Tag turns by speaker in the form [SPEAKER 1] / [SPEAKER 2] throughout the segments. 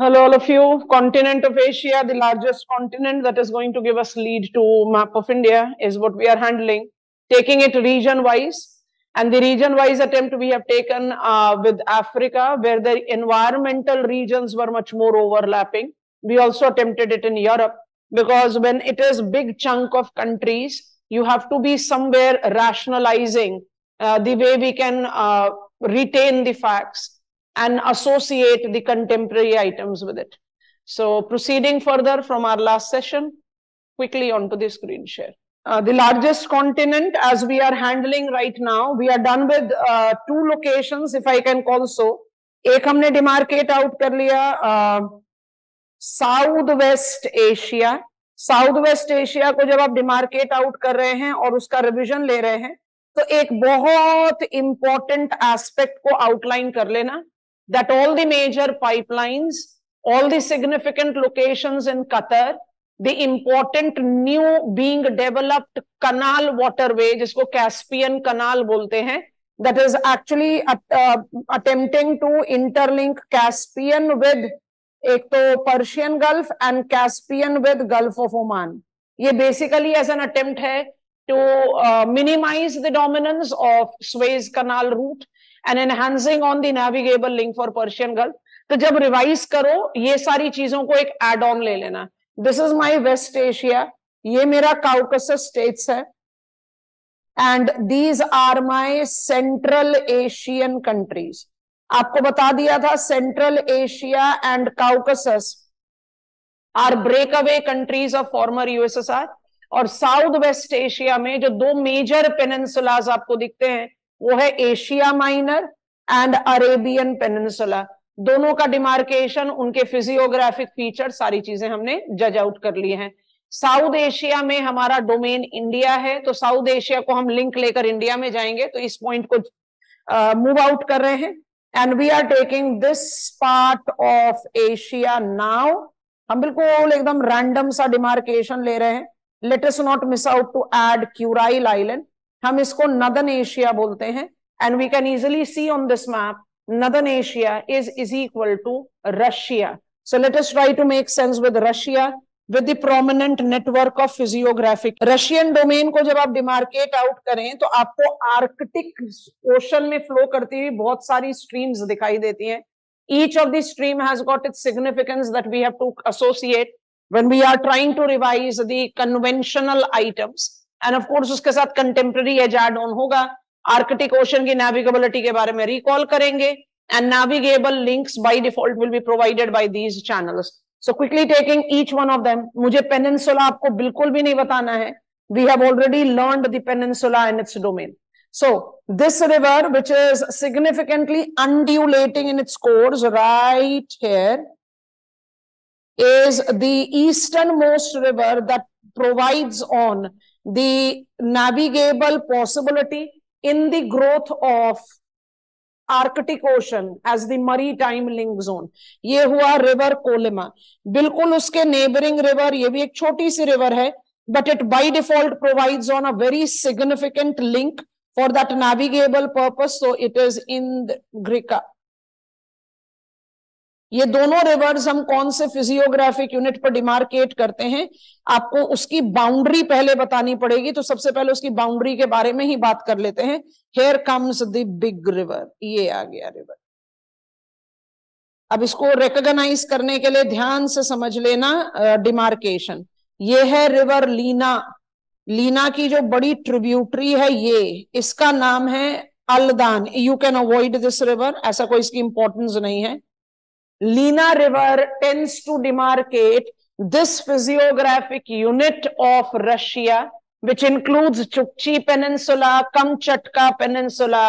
[SPEAKER 1] Hello, all of you. Continent of Asia, the largest continent that is going to give us lead to map of India is what we are handling, taking it region-wise. And the region-wise attempt we have taken with Africa, where the environmental regions were much more overlapping. We also attempted it in Europe, because when it is big chunk of countries, you have to be somewhere rationalizing the way we can retain the facts and associate the contemporary items with it. So proceeding further from our last session, quickly onto the screen share. The largest continent as we are handling right now, we are done with two locations, if I can call so. एक हमने demarcate out कर लिया south West Asia. South West Asia को जब आप demarcate out कर रहे हैं और उसका रिवीजन ले रहे हैं, तो एक बहुत इंपॉर्टेंट एस्पेक्ट को आउटलाइन कर लेना, that all the major pipelines, all the significant locations in Qatar, the important new being developed canal waterway, जिसको कैस्पियन कनाल बोलते हैं, that is actually attempting to interlink Caspian with एक तो Persian Gulf and Caspian with Gulf of Oman. ये basically as an attempt है to minimize the dominance of Suez Canal route and enhancing on the navigable link for Persian Gulf. तो जब revise करो ये सारी चीजों को एक एड ऑन ले लेना. This is my West Asia, ये मेरा काउकासस स्टेट्स है, and these are my Central Asian countries. आपको बता दिया था Central Asia and Caucasus are break away countries of former USSR. और साउथ वेस्ट एशिया में जो दो मेजर पेनिनसुलाज आपको दिखते हैं वो है Asia minor and Arabian peninsula. दोनों का डिमार्केशन, उनके फिजियोग्राफिक फीचर, सारी चीजें हमने जज आउट कर लिए हैं. साउथ एशिया में हमारा डोमेन इंडिया है, तो साउथ एशिया को हम लिंक लेकर इंडिया में जाएंगे, तो इस पॉइंट को मूव आउट कर रहे हैं. And we are taking this part of Asia now. हम बिल्कुल एकदम रैंडम सा डिमार्केशन ले रहे हैं. Let us not miss out to add Kurile Island. हम इसको Northern Asia बोलते हैं. And we can easily see on this map, Northern Asia is equal to Russia. So let us try to make sense with Russia, with the prominent network of physiographic. Russian domain को जब आप demarcate out करें तो आपको Arctic ocean में flow करती हुई बहुत सारी स्ट्रीम्स दिखाई देती हैं. Each of these stream has got its significance that we have to associate when we are trying to revise the conventional items. And of course उसके साथ contemporary edge add on होगा. आर्कटिक ओशन की नेविगेबिलिटी के बारे में recall करेंगे, and navigable links by default will be provided by these channels. So quickly taking each one of them. मुझे peninsula आपको बिल्कुल भी नहीं बताना है. We have already learned the peninsula and its domain. So this river, which is significantly undulating in its course right here, is the easternmost river that provides on the navigable possibility in the growth of Arctic Ocean as the maritime link zone. ये हुआ river Colima. बिल्कुल उसके neighbouring river, ये भी एक छोटी सी river है, but it by default provides on a very significant link for that navigable purpose. So it is in ग्रीका. ये दोनों रिवर्स हम कौन से फिजियोग्राफिक यूनिट पर डिमार्केट करते हैं, आपको उसकी बाउंड्री पहले बतानी पड़ेगी. तो सबसे पहले उसकी बाउंड्री के बारे में ही बात कर लेते हैं. Here comes the big river. ये आ गया रिवर. अब इसको रिकॉग्नाइज करने के लिए ध्यान से समझ लेना डिमार्केशन. ये है रिवर लीना. लीना की जो बड़ी ट्रिब्यूटरी है ये, इसका नाम है Aldan. You can avoid this river, ऐसा कोई इसकी इंपॉर्टेंस नहीं है. Lena River tends to demarcate this physiographic unit of Russia, which includes Chukchi Peninsula, Kamchatka Peninsula,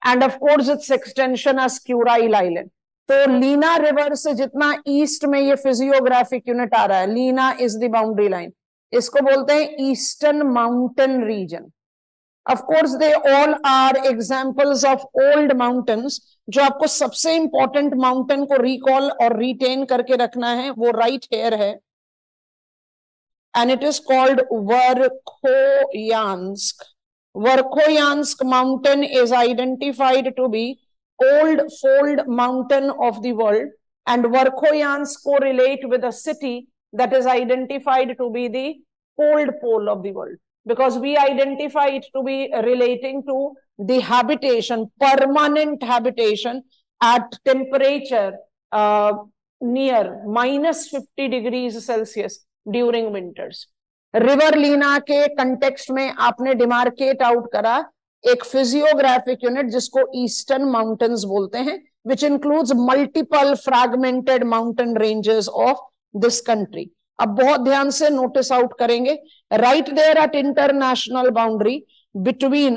[SPEAKER 1] and of course its extension as Kurile Island. तो Leena river से जितना east में ये फिजियोग्राफिक यूनिट आ रहा है, Lena is the boundary line. इसको बोलते हैं eastern mountain region. Of course, they all are examples of old mountains. जो आपको सबसे इंपॉर्टेंट माउंटेन को रिकॉल और रिटेन करके रखना है वो राइट हेयर है, and it is called Verkhoyansk. Verkhoyansk mountain is identified to be old fold mountain of the world, and Verkhoyansk correlate with a city that is identified to be the cold pole of the world, because we identify it to be relating to the habitation, permanent habitation at temperature near -50 degrees Celsius during winters. River Lena के context में आपने demarcate out करा एक physiographic unit जिसको eastern mountains बोलते हैं, which includes multiple fragmented mountain ranges of this country. अब बहुत ध्यान से नोटिस आउट करेंगे, right there at international boundary between,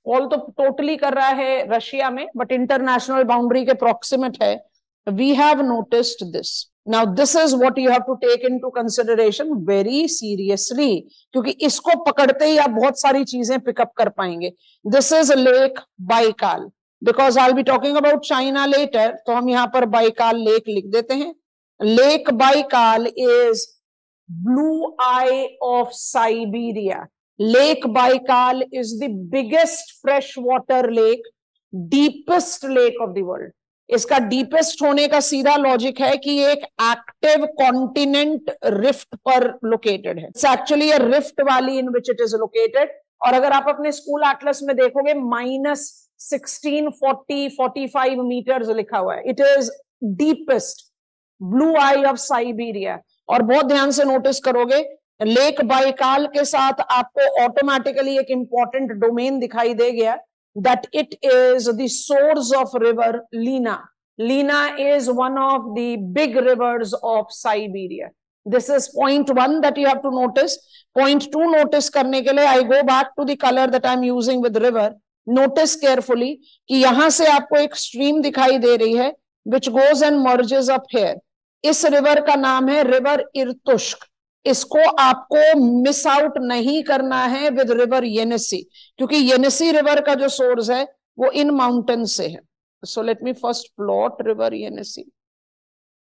[SPEAKER 1] all तो टोटली कर रहा है रशिया में, बट इंटरनेशनल बाउंड्री के प्रोक्सिमेट है, we have noticed this. Now this is what you have to take into consideration very seriously, क्योंकि इसको पकड़ते ही आप बहुत सारी चीजें पिकअप कर पाएंगे. This is Lake Baikal, because I'll be talking about China later, तो हम यहाँ पर बाइकाल लेक लिख देते हैं. Lake Baikal is blue eye of Siberia. Lake Baikal is the biggest freshwater lake, deepest lake of the world. इसका deepest होने का सीधा लॉजिक है कि ये एक एक्टिव कॉन्टिनेंट रिफ्ट पर लोकेटेड है. It's actually a rift valley in which it is located. और अगर आप अपने स्कूल एटलस में देखोगे -1645 मीटर्स लिखा हुआ है. It is deepest blue I of Siberia. और बहुत ध्यान से नोटिस करोगे लेक बाइकाल के साथ आपको ऑटोमेटिकली एक इंपॉर्टेंट डोमेन दिखाई दे गया, that it is the source of river Lena. Lena is one of the big rivers of Siberia. This is point 1 that you have to notice. Point 2 notice करने के लिए I go back to the color that I am using with river. Notice carefully कि यहां से आपको एक stream दिखाई दे रही है which goes and merges up here. इस river का नाम है river Irtusk. इसको आपको मिस आउट नहीं करना है विद रिवर येनेसी, क्योंकि येनेसी रिवर का जो सोर्स है वो इन माउंटेन से है. So let me first plot river Yenisei.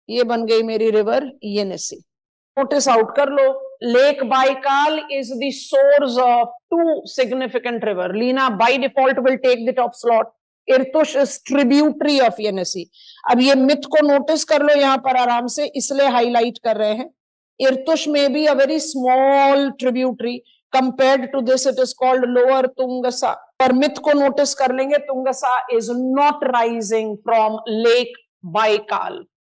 [SPEAKER 1] ये बन गई मेरी रिवर येनेसी. नोटिस आउट कर लो, lake Baikal is the source of 2 significant river. Lena by default will take the top slot. Irtysh is tributary of Yenisei. अब ये myth को notice कर लो यहां पर आराम से, इसलिए हाईलाइट कर रहे हैं. Irtush may be a very small tributary. Compared to this, it is called Lower Tungasa. पर मिथ को नोटिस कर लेंगे, Tungasa is not rising from Lake Baikal.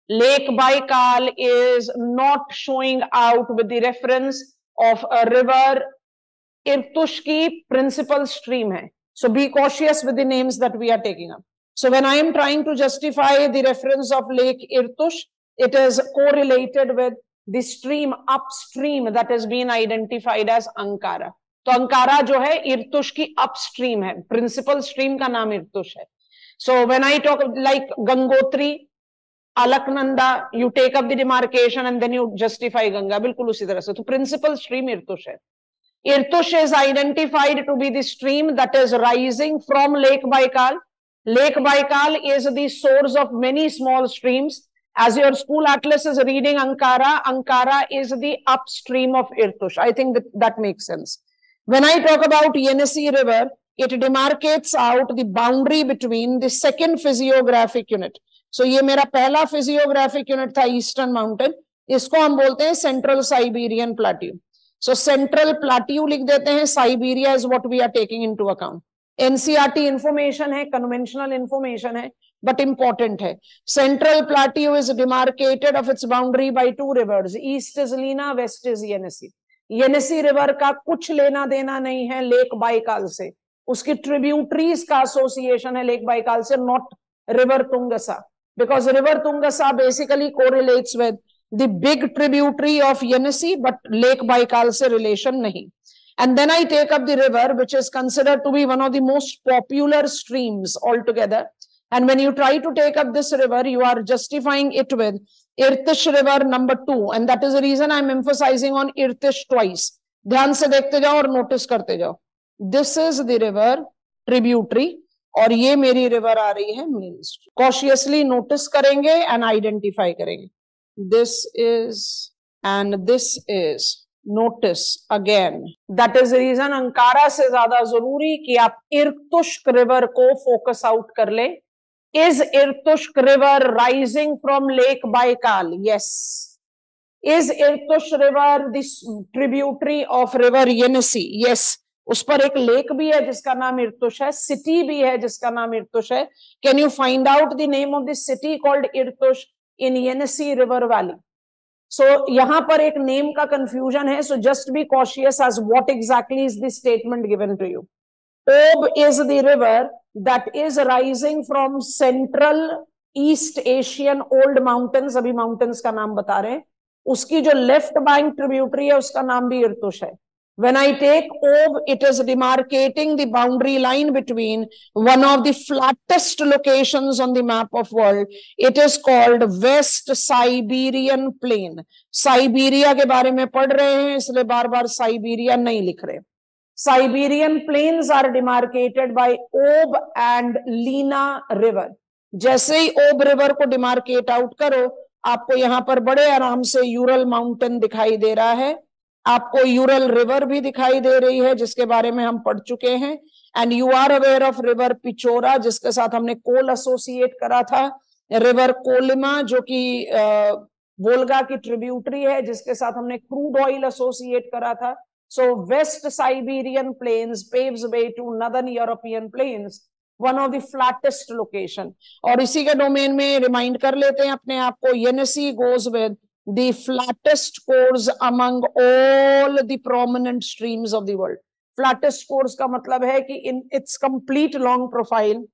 [SPEAKER 1] Lake Baikal is not showing out with the reference of a river. Irtush की principal stream है. So be cautious with the names that we are taking up. So when I am trying to justify the reference of Lake Irtush, it is correlated with the stream upstream that has been identified as Ankara. तो Ankara जो है इर्तुश की upstream है, principal stream का नाम Irtysh है. So when I talk like Gangotri, Alaknanda, you take up the demarcation and then you justify Ganga, बिल्कुल उसी तरह से. तो प्रिंसिपल स्ट्रीम इर्तुश है. Irtysh is identified to be the stream that is rising from lake Baikal. Lake Baikal is the source of many small streams. As your school atlas is reading Ankara, Ankara is the upstream of Irtush. I think that makes sense. When I talk about Yenisei River, it demarcates out the boundary between the second physiographic unit. So ये मेरा पहला physiographic unit था Eastern Mountain. इसको हम बोलते हैं Central Siberian Plateau. So Central Plateau लिख देते हैं. Siberia is what we are taking into account. NCERT information है, conventional information है, but important है. Central Plateau is demarcated of its boundary by 2 rivers. East is Lena, west is Yenisei. Yenisei river का कुछ लेना देना नहीं है lake Baikal से. उसकी ट्रिब्यूटरीज का एसोसिएशन है लेक बाइकाल से, not river Tungasa, because river Tungasa basically correlates with the big tributary of Yenisei, but Lake Baikal से relation नहीं. And then I take up the river which is considered to be one of the most popular streams altogether. And when you try to take up this river, you are justifying it with Irtysh river number 2, and that is the reason I'm emphasizing on Irtysh twice. ध्यान से देखते जाओ और notice करते जाओ. This is the river tributary और ये मेरी river आ रही है main stream. Cautiously notice करेंगे and identify करेंगे. This is and this is. Notice again. That is the reason Ankara से ज्यादा जरूरी कि आप इर्तुश्क रिवर को फोकस आउट कर ले. Is Irtush river rising from Lake Baikal? Yes. Is Irtush river the tributary of river Yenisei? Yes. उस पर एक लेक भी है जिसका नाम इर्तुश है, सिटी भी है जिसका नाम इर्तुश है. Can you find out the name of the city called Irtysh in Yenisei river valley? So यहां पर एक नेम का कंफ्यूजन है, so just be cautious as what exactly is the statement given to you. Ob is the river that is rising from Central East Asian old mountains. अभी mountains का नाम बता रहे हैं. उसकी जो लेफ्ट बैंक ट्रिब्यूटरी है उसका नाम भी इर्तुश है. When I take Ob, it is demarcating the boundary line between one of the flattest locations on the map of world. It is called West Siberian Plain. Siberia के बारे में पढ़ रहे हैं इसलिए बार बार साइबेरिया नहीं लिख रहे. Siberian plains are demarcated by Ob and Lena river. जैसे ही ओब रिवर को डिमार्केट आउट करो, आपको यहां पर बड़े आराम से यूरल माउंटेन दिखाई दे रहा है. आपको यूरल रिवर भी दिखाई दे रही है जिसके बारे में हम पढ़ चुके हैं. And you are aware of river Pechora जिसके साथ हमने कोल एसोसिएट करा था. रिवर कोलिमा जो कि वोल्गा की ट्रिब्यूटरी है जिसके साथ हमने क्रूड ऑयल एसोसिएट करा था. So West Siberian Plains paves way to Northern European Plains, one of the flattest location. और इसी के डोमेन में रिमाइंड कर लेते हैं अपने आप को, Yenisei goes with the flattest course among all the prominent streams of the world. Flattest course का मतलब है कि in its complete long profile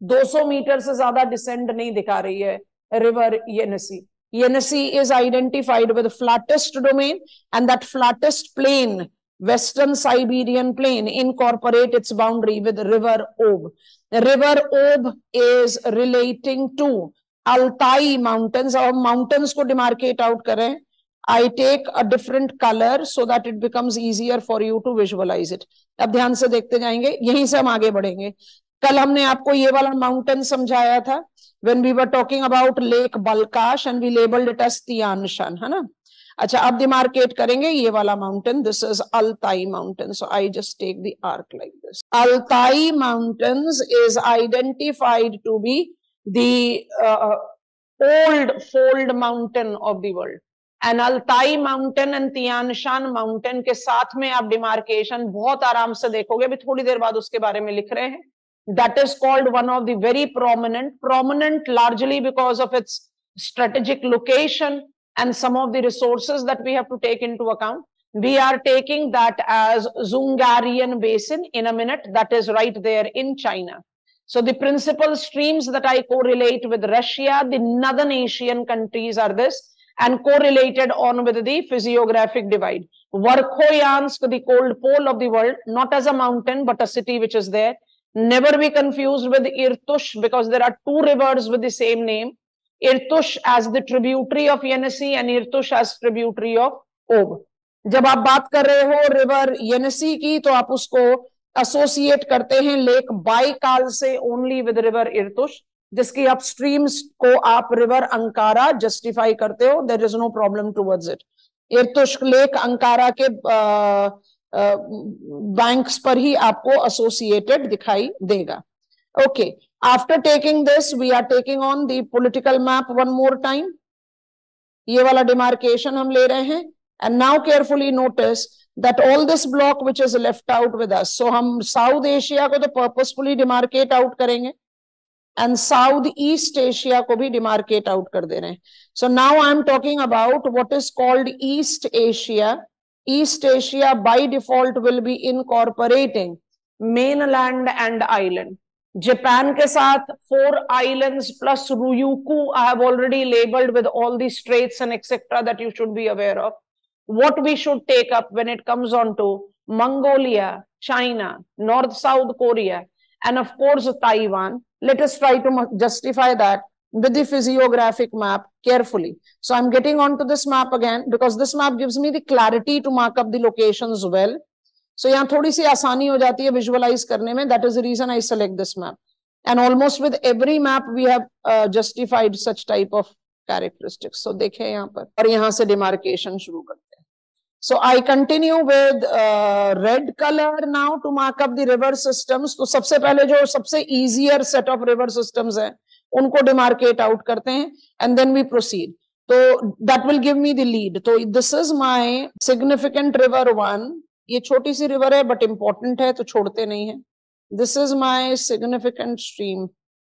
[SPEAKER 1] 200 metre से ज्यादा डिसेंड नहीं दिखा रही है river Yenisei. Yenisei is identified with the flattest domain, and that flattest plain, Western Siberian Plain, incorporate its boundary with River Ob. River Ob is relating to Altai Mountains. और mountains को demarcate out करें. I take a different color so that it becomes easier for you to visualize it. अब ध्यान से देखते जाएंगे, यहीं से हम आगे बढ़ेंगे. कल हमने आपको ये वाला माउंटेन समझाया था when we were talking about Lake Balkash and we labeled it as Tian Shan, है ना. अच्छा, अब डिमार्केट करेंगे ये वाला mountain. This is Altai mountain. So I just take the arc like this. Altai mountains is identified to be the old fold mountain of the world. And Altai mountain and Tian Shan mountain के साथ में आप demarcation बहुत आराम से देखोगे. अभी थोड़ी देर बाद उसके बारे में लिख रहे हैं. That is called one of the very prominent largely because of its strategic location and some of the resources that we have to take into account. We are taking that as Zungarian Basin in a minute. That is right there in China. So the principal streams that I correlate with Russia, the northern Asian countries are this, and correlated on with the physiographic divide. Verkhoyansk, the cold pole of the world, not as a mountain but a city which is there. Never be confused with Irtush because there are two rivers with the same name. Irtush as the tributary of Yenisei and Irtush as tributary of Ob. जब आप बात कर रहे हो river Yenisei की तो आप उसको एसोसिएट करते हैं लेक बाइकाल से ओनली विद रिवर Irtush, जिसकी आप स्ट्रीम्स को आप रिवर अंकारा जस्टिफाई करते हो. There is no problem towards it. Irtush lake Angara के बैंक्स पर ही आपको एसोसिएटेड दिखाई देगा. Okay, after taking this we are taking on the political map one more time. ये वाला डिमार्केशन हम ले रहे हैं. And now carefully notice that all this block which is left out with us. So हम South Asia को तो purposefully demarcate out करेंगे एंड साउथ ईस्ट एशिया को भी डिमार्केट आउट कर दे रहे हैं. So now I am talking about what is called east Asia. East Asia by default will be incorporating mainland and island. Japan के साथ 4 islands plus Ryukyu I have already labeled with all the straits and etc. that you should be aware of. What we should take up when it comes on to Mongolia, China, North-South Korea, and of course Taiwan. Let us try to justify that with the physiographic map carefully. So I'm getting onto this map again because this map gives me the clarity to mark up the locations well. So यहाँ थोड़ी सी आसानी हो जाती है visualise करने में. That is the reason I select this map. And almost with every map we have justified such type of characteristics. So देखें यहाँ पर और यहाँ से demarcation शुरू करते हैं. So I continue with red color now to mark up the river systems. तो सबसे पहले जो सबसे easier set of river systems है उनको demarcate out करते हैं and then we proceed. तो that will give me the lead. तो this is my significant river 1. ये छोटी सी river है but important है तो छोड़ते नहीं है. This is my significant stream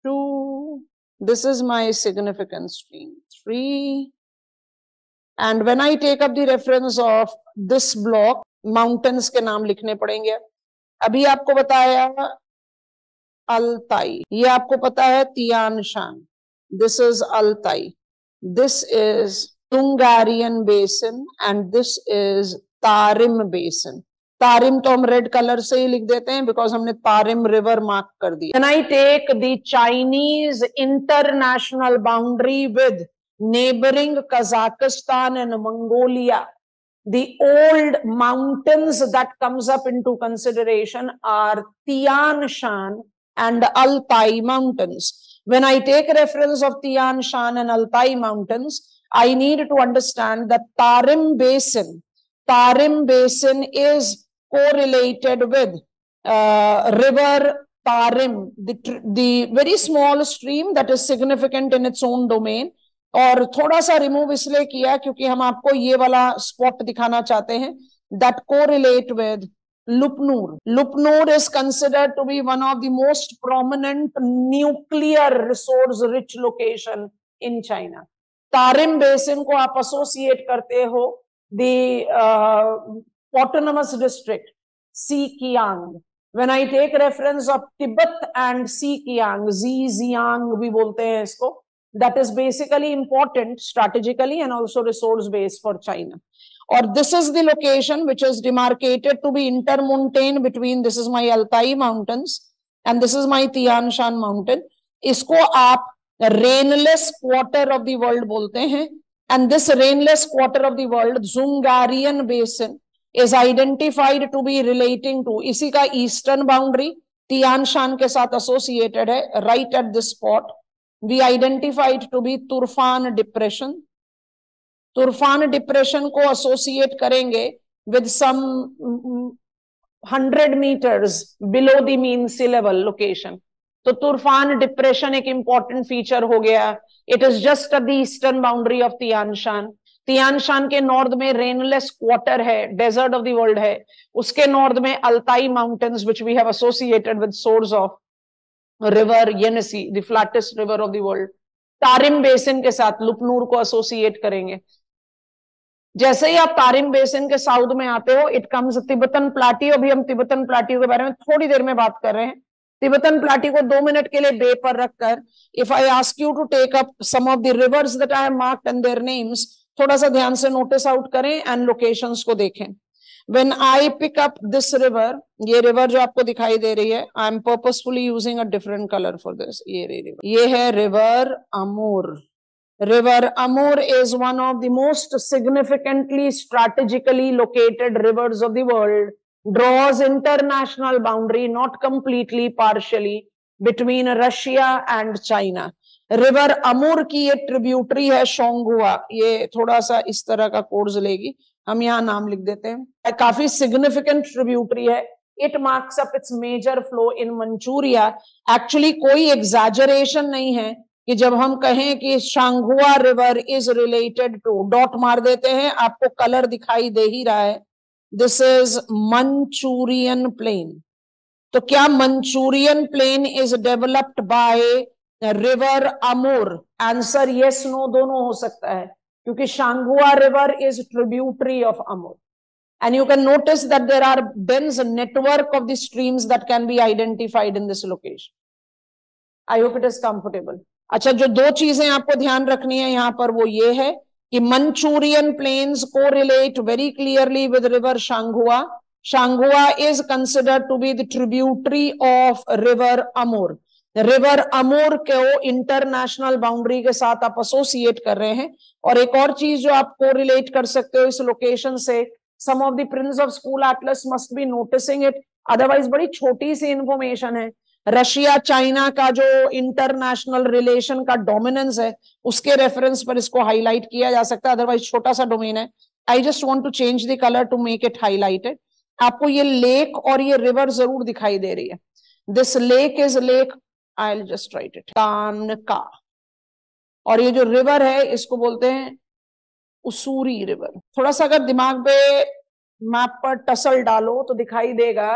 [SPEAKER 1] 2. This is my significant stream 3. And when I take up the reference of this block, mountains के नाम लिखने पड़ेंगे. अभी आपको बताया अल्ताई, ये आपको पता है Tian Shan. This is Altai. This is Tungarian Basin and this is Tarim Basin. Tarim तो हम रेड कलर से ही लिख देते हैं बिकॉज हमने तारिम रिवर मार्क कर दी. When I take the Chinese international boundary with neighboring Kazakhstan and Mongolia, the old mountains that comes up into consideration are Tian Shan and Altai mountains. When I take reference of Tian Shan and Altai mountains, I need to understand that Tarim Basin is correlated with river Tarim, the very small stream that is significant in its own domain. और थोड़ा सा remove इसलिए किया क्योंकि हम आपको ये वाला स्पॉट दिखाना चाहते हैं that correlate with Lupnur. Lupnur is considered to be one of the most prominent nuclear resource rich location in China. Tarim Basin को आप associate करते हो the autonomous district Xinjiang. When I take reference of Tibet and Xinjiang, Zhejiang भी बोलते हैं इसको, that is basically important strategically and also resource based for China. Or this is the location which is demarcated to be intermontane between, this is my Altai mountains and this is my Tian Shan mountain. इसको आप rainless quarter of the world बोलते हैं. And this rainless quarter of the world, Zungarian Basin, is identified to be relating to, इसी का eastern boundary Tian Shan के साथ associated है, right at this spot. We identified to be Turfan Depression. Turfan Depression को associate करेंगे with some 100 meters below the mean sea level location. तो Turfan Depression एक important feature हो गया. It is just at the eastern boundary of Tian Shan. Tian Shan के north में rainless quarter है, desert of the world है. उसके north में Altai mountains which we have associated with source of river Yenisei, the flattest river of the world. Tarim basin के साथ लुपनूर को associate करेंगे. जैसे ही आप तारिम बेसिन के साउथ में आते हो, इट कम्स तिब्बतन प्लाटियो. अभी हम तिब्बतन प्लाटियो के बारे में थोड़ी देर में बात कर रहे हैं. तिब्बतन प्लाटियो को 2 मिनट के लिए बे पर रखकर, if I ask you to take up some of the rivers that I have marked and their names, थोड़ा सा ध्यान से नोटिस आउट करें एंड लोकेशंस को देखें. When I pick up this river, ये river जो आपको दिखाई दे रही है, I am purposefully using a different color for this. ये है river Amur. River Amur is one of the most significantly strategically located rivers of the world. Draws international boundary, not completely, partially, between Russia and China. River Amur की ये tributary है Shonghua. ये थोड़ा सा इस तरह का कोर्स लेगी, हम यहाँ नाम लिख देते हैं. काफी सिग्निफिकेंट ट्रिब्यूटरी है. It marks up its major flow in Manchuria. Actually कोई एग्जैजरेशन नहीं है कि जब हम कहें कि Songhua river is related to, dot मार देते हैं, आपको कलर दिखाई दे ही रहा है. This is Manchurian plain. तो क्या Manchurian plain is developed by river Amur? Answer yes no दोनों हो सकता है, क्योंकि Songhua river is tributary of Amur. And you can notice that there are dense network of the streams that can be identified in this location. I hope it is comfortable. अच्छा, जो 2 चीजें आपको ध्यान रखनी है यहाँ पर वो ये है कि Manchurian plains correlate very clearly with river Shanghua. Shanghua is considered to be the tributary of river Amur. River Amur को इंटरनेशनल बाउंड्री के साथ आप एसोसिएट कर रहे हैं. और एक और चीज जो आप कोरिलेट कर सकते हो इस लोकेशन से, some of the prince of school atlas must be noticing it, otherwise बड़ी छोटी सी इंफॉर्मेशन है. रशिया चाइना का जो इंटरनेशनल रिलेशन का डोमिनेंस है उसके रेफरेंस पर इसको हाईलाइट किया जा सकता है, अदरवाइज छोटा सा डोमेन है. I just want to change the colour to make it highlighted. आपको ये लेक और ये रिवर जरूर दिखाई दे रही है। This lake is lake, I will just write it, Khanka. और ये जो रिवर है इसको बोलते हैं उसूरी रिवर। थोड़ा सा अगर दिमाग पे मैप पर टसल डालो तो दिखाई देगा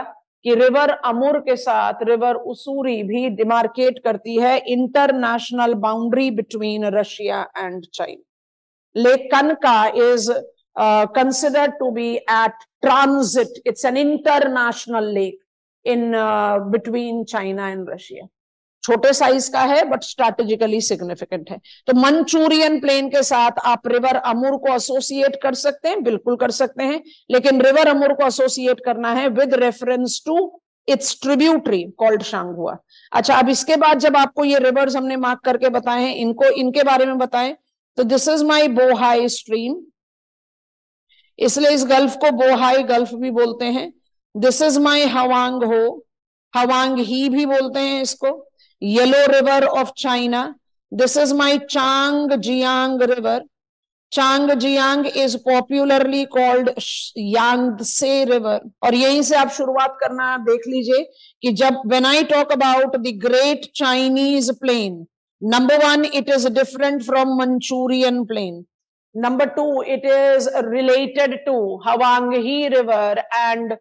[SPEAKER 1] कि रिवर अमुर के साथ रिवर उसूरी भी डिमार्केट करती है international boundary between Russia and China. Lake कनका is considered to be at transit. It's an international lake in between China and Russia. छोटे साइज का है बट स्ट्रैटेजिकली सिग्निफिकेंट है। तो मंचूरियन प्लेन के साथ आप रिवर अमुर को एसोसिएट कर सकते हैं, बिल्कुल कर सकते हैं, लेकिन रिवर अमुर को एसोसिएट करना है with reference to its tributary called Songhua. अच्छा, अब इसके बाद जब आपको ये रिवर्स हमने मार्क करके बताए हैं, इनको इनके बारे में बताएं, तो this is my Bohai stream, इसलिए इस गल्फ को बोहाई गल्फ भी बोलते हैं। दिस इज माई हवांग हो, हवांग ही भी बोलते हैं इसको। Yellow river of China, this is my Chang Jiang river. Chang Jiang is popularly called यांगसे river. और यहीं से आप शुरुआत करना, देख लीजिए कि जब when I talk about the great Chinese plain, number 1 it is different from Manchurian plain. Number 2, it is related to Hwanghe River and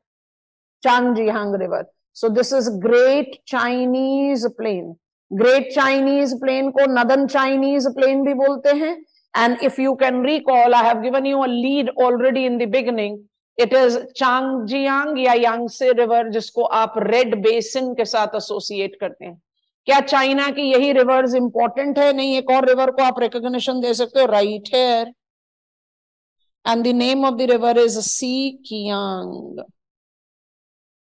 [SPEAKER 1] Changjiang River. So this is Great Chinese Plain. Great Chinese Plain को Northern Chinese Plain भी बोलते हैं। And if you can recall, I have given you a lead already in the beginning. It is Changjiang या Yangtze River, जिसको आप Red Basin के साथ associate करते हैं। क्या चाइना की यही रिवर्स इंपॉर्टेंट है? नहीं, एक और रिवर को आप रिकॉग्निशन दे सकते हो, right here, and the name of the river is Sikiang.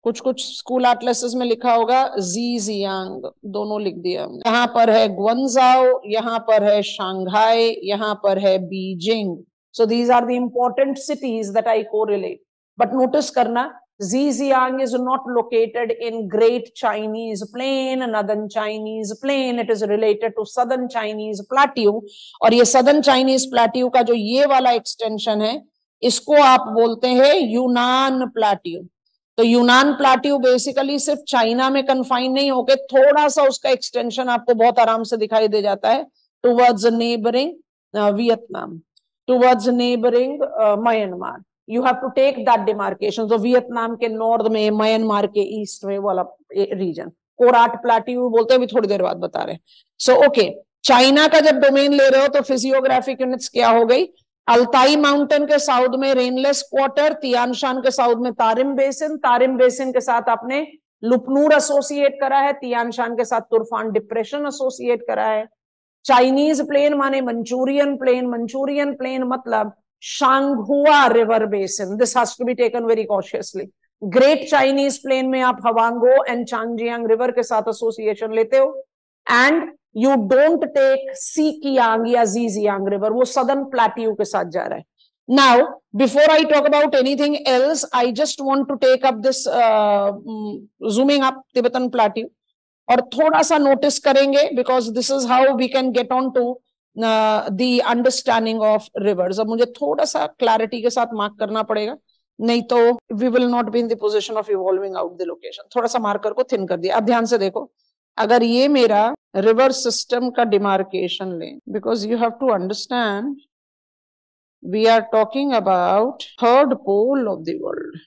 [SPEAKER 1] कुछ कुछ स्कूल एटलसेस में लिखा होगा जीजियांग, दोनों लिख दिया हमने। यहाँ पर है ग्वंजाओ, यहाँ पर है शंघाई, यहाँ पर है Beijing. So these are the important cities that I correlate. But notice करना, Zhejiang is not located in Great Chinese Plain, Northern Chinese Plain. It is related to Southern Chinese Plateau. और ये Southern Chinese Plateau का जो ये वाला extension है, इसको आप बोलते हैं यूनान प्लाट्यू। तो यूनान प्लाट्यू बेसिकली सिर्फ चाइना में कन्फाइन नहीं होके थोड़ा सा उसका एक्सटेंशन आपको बहुत आराम से दिखाई दे जाता है towards neighbouring Vietnam, towards neighbouring Myanmar. You have to take that demarcation. So Vietnam के नॉर्थ में, म्यांमार के ईस्ट में वाला रीजन कोराट प्लाट्यू बोलते हैं, भी थोड़ी देर बाद बता रहे हैं। सो ओके, चाइना का जब डोमेन ले रहे हो तो फिजियोग्राफिक यूनिट्स क्या हो गई? अल्ताई माउंटेन के साउथ में रेनलेस क्वार्टर, तियानशान के साउथ में तारिम बेसिन, तारिम बेसिन के साथ आपने लुपनूर एसोसिएट करा है, तियानशान के साथ तुर्फान डिप्रेशन एसोसिएट करा है। चाइनीज प्लेन माने मंचूरियन प्लेन, मंचूरियन प्लेन मतलब Songhua river basin. This has to be taken very cautiously. Great Chinese plain में आप हवांगो एंड चांगजियांग रिवर के साथ एसोसिएशन लेते हो, and you don't take Sikiang या जीजियांग रिवर, वो सदर्न प्लेट्यू के साथ जा रहा है। Now before I talk about anything else, I just want to take up this zooming up Tibetan plateau, और थोड़ा सा नोटिस करेंगे because this is how we can get on to the understanding of rivers। अब मुझे थोड़ा सा clarity के साथ मार्क करना पड़ेगा, नहीं तो we will not be in the position of evolving out the location। थोड़ा सा मार्कर को थिन कर दिया। अब ध्यान से देखो, अगर ये मेरा रिवर सिस्टम का डिमार्केशन ले, because you have to understand we are talking about third pole of the world.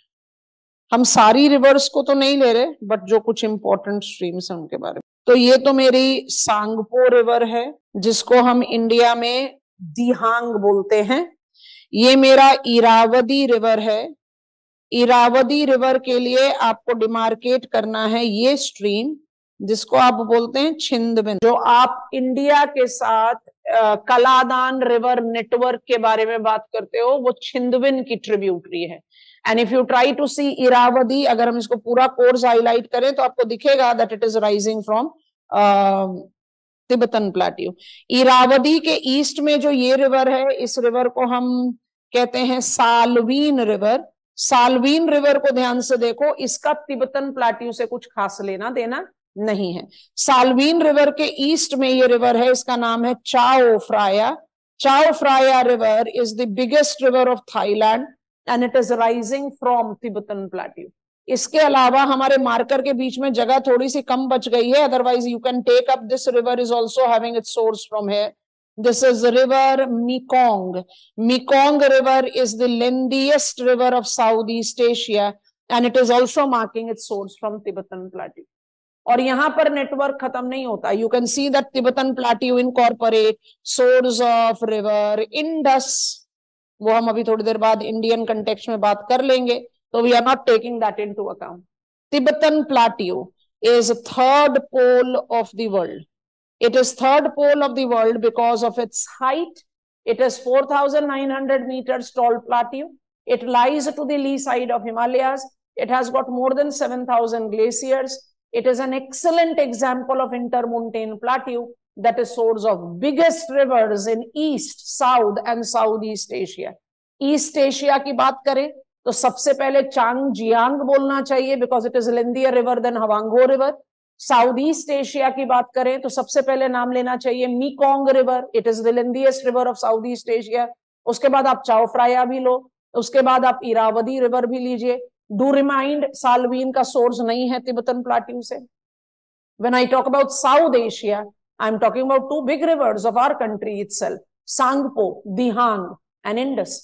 [SPEAKER 1] हम सारी रिवर्स को तो नहीं ले रहे, बट जो कुछ इंपॉर्टेंट स्ट्रीम्स हैं उनके बारे में। तो ये तो मेरी सांगपो रिवर है, जिसको हम इंडिया में दिहांग बोलते हैं। ये मेरा इरावदी रिवर है। इरावदी रिवर के लिए आपको डिमार्केट करना है ये स्ट्रीम, जिसको आप बोलते हैं छिंदबिन। जो आप इंडिया के साथ कलादान रिवर नेटवर्क के बारे में बात करते हो, वो छिंदबिन की ट्रिब्यूटरी है। And if you try to see Irrawaddy, अगर हम इसको पूरा कोर्स हाईलाइट करें तो आपको दिखेगा that it is rising from Tibetan plateau. Irrawaddy के ईस्ट में जो ये रिवर है, इस रिवर को हम कहते हैं सालवीन रिवर। सालवीन रिवर को ध्यान से देखो, इसका तिब्बतन प्लेट्यू से कुछ खास लेना देना नहीं है। सालवीन रिवर के ईस्ट में ये रिवर है, इसका नाम है चाओ Phraya. Chao Phraya River is the biggest river of Thailand and it is rising from Tibetan Plateau. इसके अलावा हमारे मार्कर के बीच में जगह थोड़ी सी कम बच गई है, otherwise you can take up this river is also having its source from here. This is river Mekong. Mekong River is the lengthiest river of Southeast Asia and it is also marking its source from Tibetan Plateau. और यहाँ पर network खत्म नहीं होता. You can see that Tibetan plateau incorporate source of river Indus. वो हम अभी थोड़ी देर बाद इंडियन कंटेक्स्ट में बात कर लेंगे, तो we are not taking that into account. Tibetan plateau is third pole of the world. It is third pole of the world because of its height. It is 4,900 meters tall plateau. It lies to the lee side of Himalayas. It has got more than 7,000 glaciers. It is an excellent example of intermontane plateau that is source of biggest rivers in East, South and Southeast Asia. East Asia की बात करें तो सबसे पहले Changjiang बोलना चाहिए because it is lengthier river than हवांगो river. Southeast Asia की बात करें तो सबसे पहले नाम लेना चाहिए Mekong river. It is the lengthiest river of Southeast Asia. उसके बाद आप चाओ फ्राया भी लो, उसके बाद आप इरावदी रिवर भी लीजिए. डू रिमाइंड साल्वीन का सोर्स नहीं है तिब्बतन प्लाट्यू से. When I talk about South Asia, I am talking about two big rivers of our country itself, Sangpo, Dihang and Indus.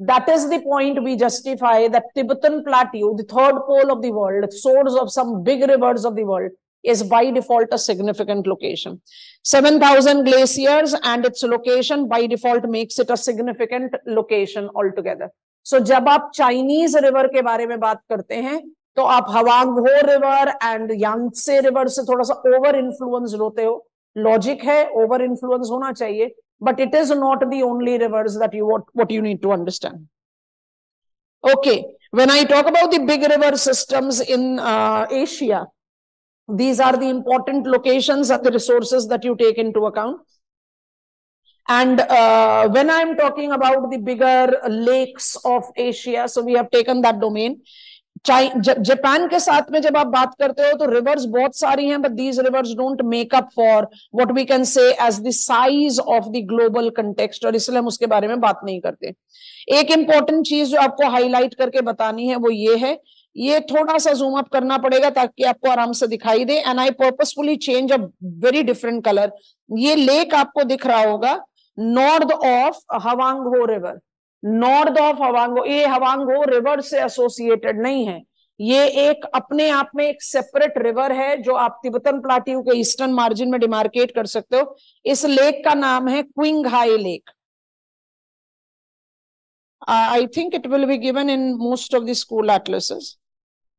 [SPEAKER 1] That is the point we justify that Tibetan Plateau, the third pole of the world, source of some big rivers of the world, is by default a significant location. 7,000 glaciers and its location by default makes it a significant location altogether. So जब आप Chinese river के बारे में बात करते हैं तो आप हवांगहो रिवर एंड यांगत्से रिवर से थोड़ा सा ओवर इन्फ्लुएंस होते हो. लॉजिक है, ओवर इन्फ्लुएंस होना चाहिए, but it is not the only rivers that what you need to understand. Okay, when I talk about the big river systems in Asia, these are the important locations and the resources that you take into account. And when I'm talking about the bigger lakes of Asia, so we have taken that domain. Japan के साथ में जब आप बात करते हो तो reverse बहुत सारी हैं, but these rivers don't make up for what we can say as the size of the global context, और इसलिए हम उसके बारे में बात नहीं करते. एक इंपॉर्टेंट चीज जो आपको हाईलाइट करके बतानी है वो ये है, ये थोड़ा सा जूम अप करना पड़ेगा ताकि आपको आराम से दिखाई दे. And I purposefully change a very different colour. ये लेक आपको दिख रहा होगा north of Hwang Ho river. North of Hwang Ho, ये हवांगो रिवर से एसोसिएटेड नहीं है, ये एक अपने आप में एक सेपरेट रिवर है जो आप तिब्बतन प्लाट्यू के ईस्टर्न मार्जिन में डिमार्केट कर सकते हो. इस लेक का नाम है Qinghai lake. I think it will be given in most of the school atlases.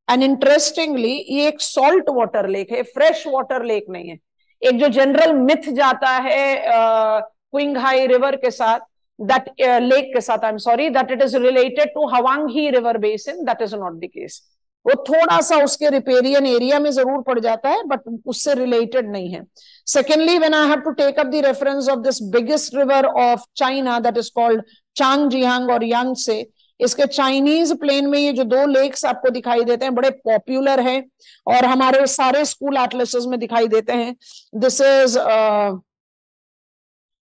[SPEAKER 1] And interestingly ये एक सॉल्ट वाटर लेक है, फ्रेश वाटर लेक नहीं है. एक जो जनरल मिथ जाता है क्विंगहाई रिवर के साथ, that lake के साथ, I'm sorry, that it is related to Hwanghi river basin, that is not the case. वो थोड़ा सा उसके रिपेरियन एरिया में जरूर पड़ जाता है, बट उससे रिलेटेड नहीं है. Secondly, when I have to take up the reference of this biggest river of China that is called Changjiang और Yangtze, इसके चाइनीज प्लेन में ये जो दो लेक्स आपको दिखाई देते हैं बड़े पॉपुलर हैं और हमारे सारे स्कूल एटलसेस में दिखाई देते हैं. This is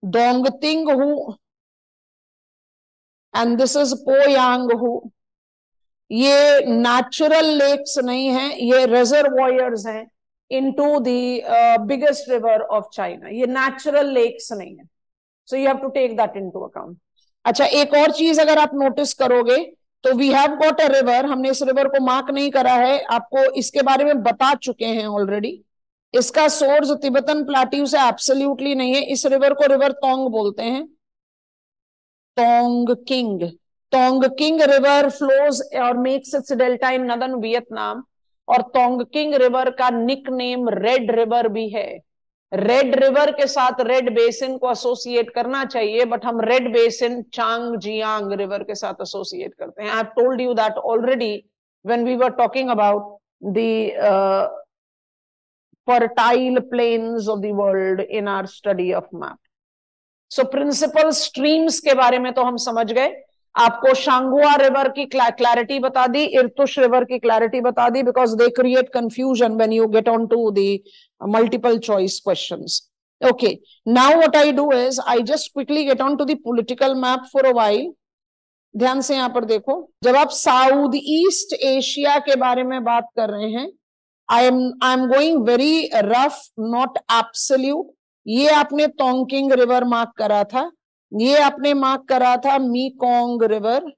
[SPEAKER 1] Dongting Hu and this is Poyang Hu. ये नेचुरल लेक्स नहीं है, ये रिजर्वॉयर्स हैं into the biggest river of China. ये नेचुरल लेक्स नहीं है, so you have to take that into account. अच्छा, एक और चीज अगर आप नोटिस करोगे तो we have got a river. हमने इस रिवर को मार्क नहीं करा है, आपको इसके बारे में बता चुके हैं ऑलरेडी. इसका सोर्स तिब्बतन प्लाट्यू से एब्सोल्युटली नहीं है. इस रिवर को रिवर तोंग बोलते हैं, तोंगकिंग. तोंगकिंग रिवर फ्लोज और makes it's delta in northern Vietnam, और तोंगकिंग रिवर का निक नेम रेड रिवर भी है. रेड रिवर के साथ रेड बेसिन को एसोसिएट करना चाहिए, बट हम रेड बेसिन चांगजियांग रिवर के साथ एसोसिएट करते हैं. I have told you that already when we were talking about the fertile plains of the world in our study of map. So principal streams के बारे में तो हम समझ गए. आपको शांगुआ रिवर की क्लैरिटी बता दी, इरतुश रिवर की क्लैरिटी बता दी, because they create confusion when you get on to the multiple choice questions. Okay, now what I do is I just quickly get on to the political map for a while. ध्यान से यहां पर देखो, जब आप south East Asia के बारे में बात कर रहे हैं, I am going very rough, not absolute. ये आपने टोंकिंग रिवर मार्क करा था, ये आपने मार्क करा था Mekong river,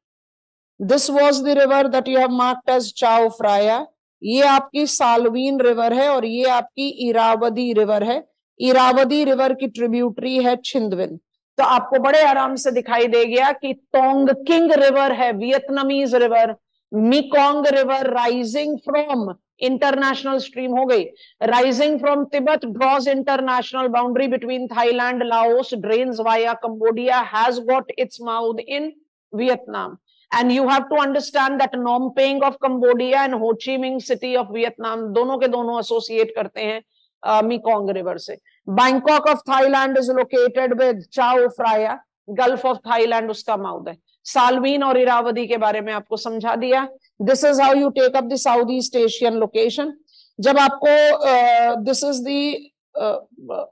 [SPEAKER 1] this was the river that you have marked as Chao Phraya, ये आपकी सालवीन रिवर है और ये आपकी इरावदी रिवर है। इरावदी रिवर की ट्रिब्यूटरी है छिंदविन। तो आपको बड़े आराम से दिखाई दे गया कि टोंगकिंग रिवर है Vietnamese river, Mekong river rising from international stream हो गई, rising from Tibet draws international boundary between Thailand Laos, drains via Cambodia, has got its mouth in Vietnam. And you have to understand that Phnom Penh of Cambodia and Ho Chi Minh City of Vietnam दोनों के दोनों associate करते हैं मीकोंग river से। Bangkok of Thailand is located with चाओ Phraya, gulf of Thailand उसका mouth है। सालवीन और इरावदी के बारे में आपको समझा दिया। This is how you take up the South East Asian location. जब आपको this is the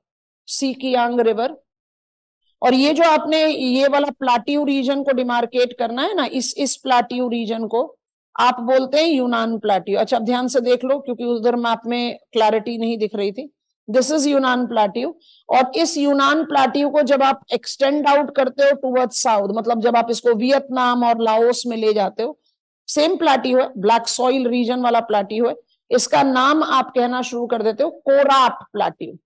[SPEAKER 1] Sikiang river, और ये जो आपने ये वाला प्लाट्यू रीजन को डिमार्केट करना है ना, इस प्लाट्यू रीजन को आप बोलते हैं यूनान प्लाट्यू। अच्छा, अब ध्यान से देख लो क्योंकि उधर मैप में क्लैरिटी नहीं दिख रही थी। दिस इज यूनान प्लाट्यू, और इस यूनान प्लाट्यू को जब आप एक्सटेंड आउट करते हो टुवर्ड्स साउथ, मतलब जब आप इसको वियतनाम और लाओस में ले जाते हो, सेम प्लाट्यू है, ब्लैक सॉइल रीजन वाला प्लाट्यू है, इसका नाम आप कहना शुरू कर देते हो कोराट प्लाट्यू।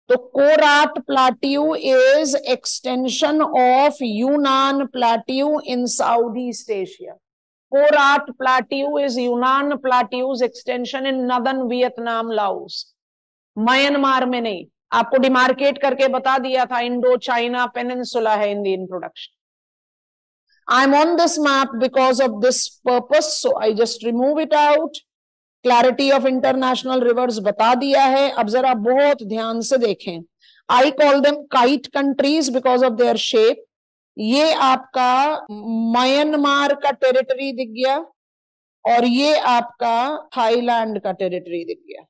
[SPEAKER 1] तो Korat plateau is extension of Yunnan plateau in South East Asia. Korat plateau is Yunnan plateau's extension in northern Vietnam Laos. Myanmar में नहीं, आपको डिमार्केट करके बता दिया था, इंडो चाइना पेनिनसुला है in the introduction. I am on this map because of this purpose, so I just remove it out. Clarity of international reverse बता दिया है। अब जरा बहुत ध्यान से देखें, I call them kite countries because of their shape. ये आपका म्यांमार का टेरिटरी दिख गया और ये आपका थाईलैंड का टेरिटरी दिख गया।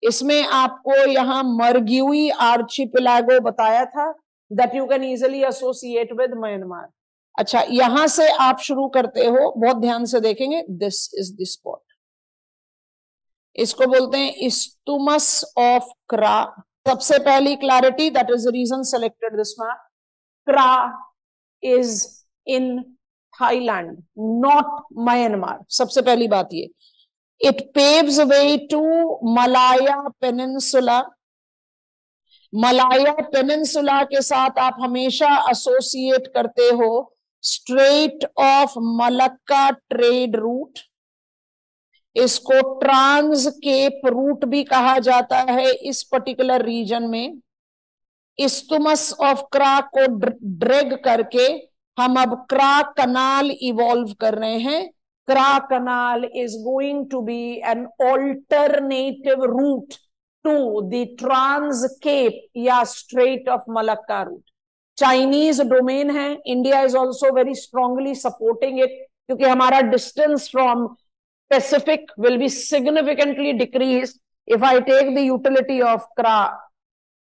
[SPEAKER 1] इसमें आपको यहां मरग्यूई आर्चिपेलागो बताया था that you can easily associate with Myanmar. अच्छा, यहां से आप शुरू करते हो, बहुत ध्यान से देखेंगे, दिस इज द स्पॉट, इसको बोलते हैं इस्तुमस ऑफ क्रा। सबसे पहली clarity, that is the region selected this map, Kra is in Thailand not Myanmar. सबसे पहली बात ये, it paves way to Malaya peninsula. Malaya peninsula के साथ आप हमेशा एसोसिएट करते हो Strait of Malacca trade route, इसको ट्रांस केप रूट भी कहा जाता है इस पर्टिकुलर रीजन में। इस्तुमस ऑफ क्रा को ड्रैग करके हम अब क्रा कनाल इवॉल्व कर रहे हैं। Kra canal is going to be an alternative route to the trans cape या strait of Malacca route. Chinese domain है, India is also very strongly supporting it, क्योंकि हमारा distance from Pacific will be significantly decreased if I take the utility of Kra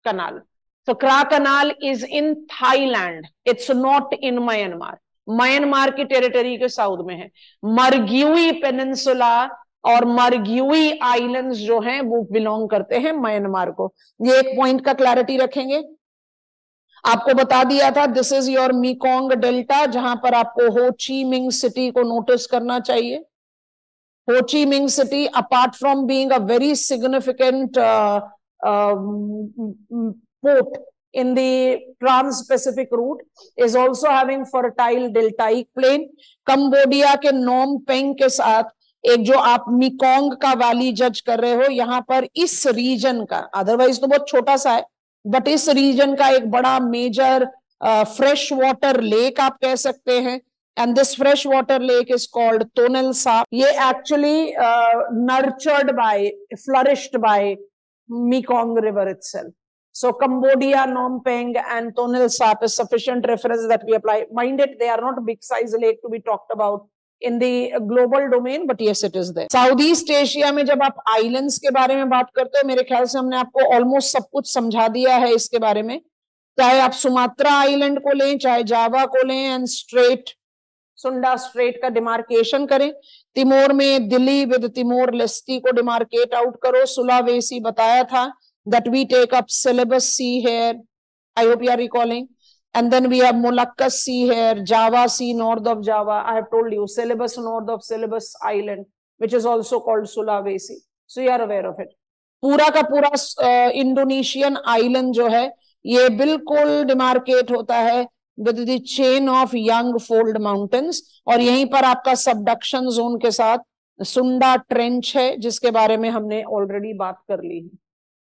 [SPEAKER 1] Canal. So Kra Canal is in Thailand. It's not in Myanmar. Myanmar की territory के south में है। मरग्यूई peninsula और मरग्यूई islands जो हैं वो बिलोंग करते हैं म्यांमार को। ये एक पॉइंट का क्लैरिटी रखेंगे। आपको बता दिया था दिस इज योर मीकोंग डेल्टा, जहां पर आपको हो ची मिंग सिटी को नोटिस करना चाहिए। Ho Chi Minh City, apart from being a very significant port in the Trans-Pacific route, is also having fertile deltaic plain. Cambodia के नोम पेंग के साथ एक जो आप मीकोंग का वैली जज कर रहे हो, यहाँ पर इस रीजन का, अदरवाइज तो बहुत छोटा सा है, बट इस रीजन का एक बड़ा मेजर फ्रेश वाटर लेक आप कह सकते हैं। And this freshwater lake is called Tonle Sap. ये actually nurtured by, flourished by Mekong River itself. So Cambodia, Phnom Penh and Tonle Sap is sufficient reference that we apply. Mind it, they are not big size lake to be talked about. in the global domain, but yes, it is there. Southeast Asia में जब आप islands के बारे में बात करते हो, मेरे ख्याल से हमने आपको almost सब कुछ समझा दिया है इसके बारे में. चाहे आप सुमात्रा आइलैंड को लें, चाहे जावा को लें, एंड स्ट्रेट सुंडा स्ट्रेट का डिमार्केशन करें. तिमोर में दिल्ली विद तिमोर लेस्टी को डिमार्केट आउट करो. सुलावेसी बताया था that we take up Celebes Sea here. I hope you are recalling. And then we have Moluccas Sea here, Java Sea north of Java. I have told you Celebes north of Celebes Island, which is also called Sulawesi. So you are aware of it. पूरा का पूरा Indonesian island जो है ये बिल्कुल demarcate होता है with the chain of young fold mountains, और यहीं पर आपका सबडक्शन जोन के साथ सुंडा ट्रेंच है जिसके बारे में हमने ऑलरेडी बात कर ली है.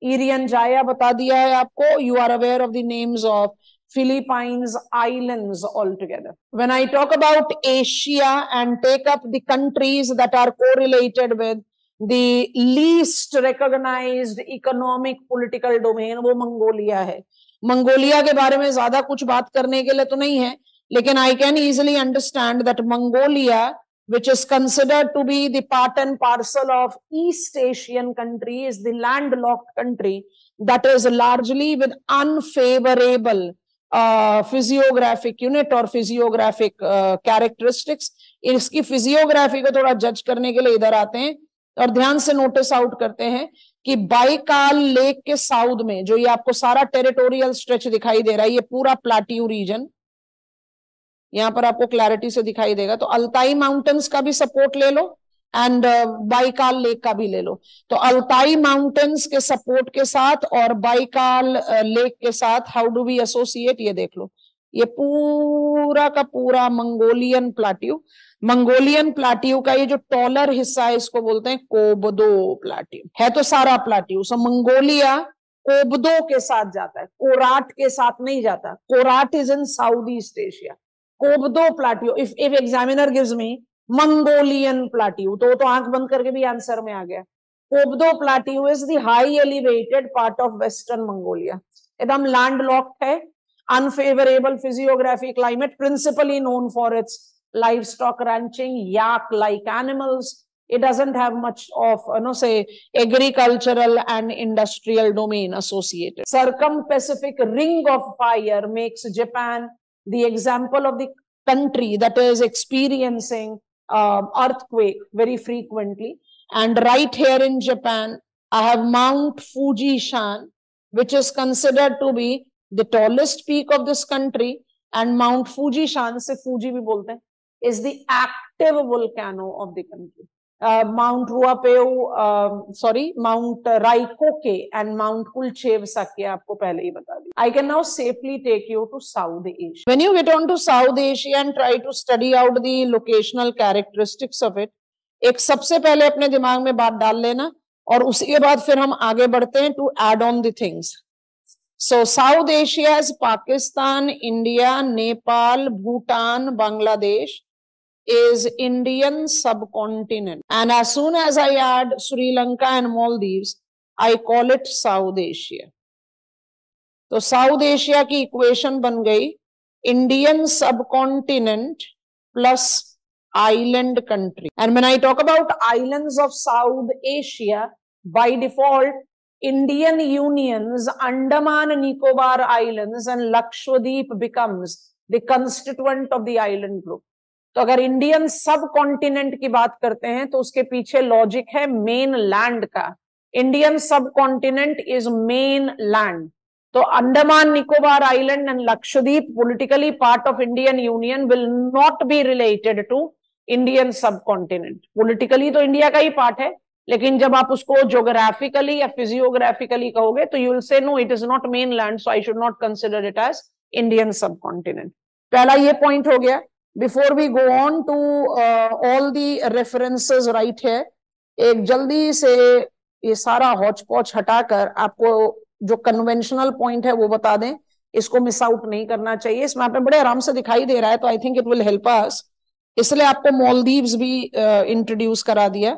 [SPEAKER 1] Irian Jaya बता दिया है आपको. You are aware of the names of Philippines Islands altogether. When I talk about Asia and take up the countries that are correlated with the least recognized economic political domain, वो Mongolia है. Mongolia के बारे में ज्यादा कुछ बात करने के लिए तो नहीं है, लेकिन I can easily understand that Mongolia, which is considered to be the part and parcel of East Asian country, is the landlocked country that is largely with unfavorable physiographic unit or physiographic characteristics. इसकी physiography को थोड़ा जज करने के लिए इधर आते हैं और ध्यान से नोटिस आउट करते हैं कि बाइकाल लेक के साउथ में जो ये आपको सारा टेरिटोरियल स्ट्रेच दिखाई दे रहा है, ये पूरा प्लाट्यू रीजन यहां पर आपको क्लैरिटी से दिखाई देगा. तो अल्ताई माउंटेन्स का भी सपोर्ट ले लो एंड बाइकाल लेक का भी ले लो. तो अल्ताई माउंटेन्स के सपोर्ट के साथ और बाइकाल लेक के साथ हाउ डू वी एसोसिएट, ये देख लो. ये पूरा का पूरा मंगोलियन प्लाट्यू. मंगोलियन प्लाट्यू का ये जो टॉलर हिस्सा है इसको बोलते हैं कोबदो प्लाट्यू. है तो सारा प्लाट्यू. सो मंगोलिया कोबदो के साथ जाता है, कोराट के साथ नहीं जाता. Korat is in South East Asia. Kobdo plateau. If examiner gives me Mongolian plateau तो आंख बंद करके भी आंसर में आ गया. Kobdo plateau is the high elevated part of western Mongolia. एकदम लैंडलॉक्ड है. Unfavourable physiography climate, principally known for its livestock ranching, yak like animals. It doesn't have much of say agricultural and industrial domain associated. Circum-Pacific ring of fire makes Japan the example of the country that is experiencing earthquake very frequently. And right here in Japan I have Mount Fuji-shan, which is considered to be the tallest peak of this country. And Mount Fuji-shan, से Fuji भी बोलते हैं, is the active volcano of the country. Mount Mount Raikoke and Mount Kulchev Sakya आपको पहले ही बता दी. I can now safely take you to South Asia. When you get on to South Asia and try to study out the locational characteristics of it, एक सबसे पहले अपने दिमाग में बात डाल लेना और उसके बाद फिर हम आगे बढ़ते हैं to add on the things. So South Asia is Pakistan, India, Nepal, Bhutan, Bangladesh is Indian subcontinent. And as soon as I add Sri Lanka and Maldives, I call it South Asia. तो South Asia की equation बन गई Indian subcontinent plus island country. And when I talk about islands of South Asia, by default, Indian unions, Andaman Nicobar Islands and Lakshadweep becomes the constituent of the island group. तो अगर Indian सब continent की बात करते हैं तो उसके पीछे लॉजिक है मेन लैंड का. Indian subcontinent is mainland. तो Andaman Nicobar island and Lakshadweep politically part of Indian union will not be related to Indian subcontinent. Politically तो इंडिया का ही पार्ट है, लेकिन जब आप उसको ज्योग्राफिकली या फिजियोग्राफिकली कहोगे तो you will say no it is not mainland, so I should not consider it as Indian subcontinent. पहला ये पॉइंट हो गया. Before we go on to all the references right here, एक जल्दी से ये सारा हॉच पॉच हटाकर आपको जो कन्वेंशनल पॉइंट है वो बता दें. इसको मिस आउट नहीं करना चाहिए. इस मैप में बड़े आराम से दिखाई दे रहा है, तो आई think it will help us. इसलिए आपको मालदीव्स भी इंट्रोड्यूस करा दिया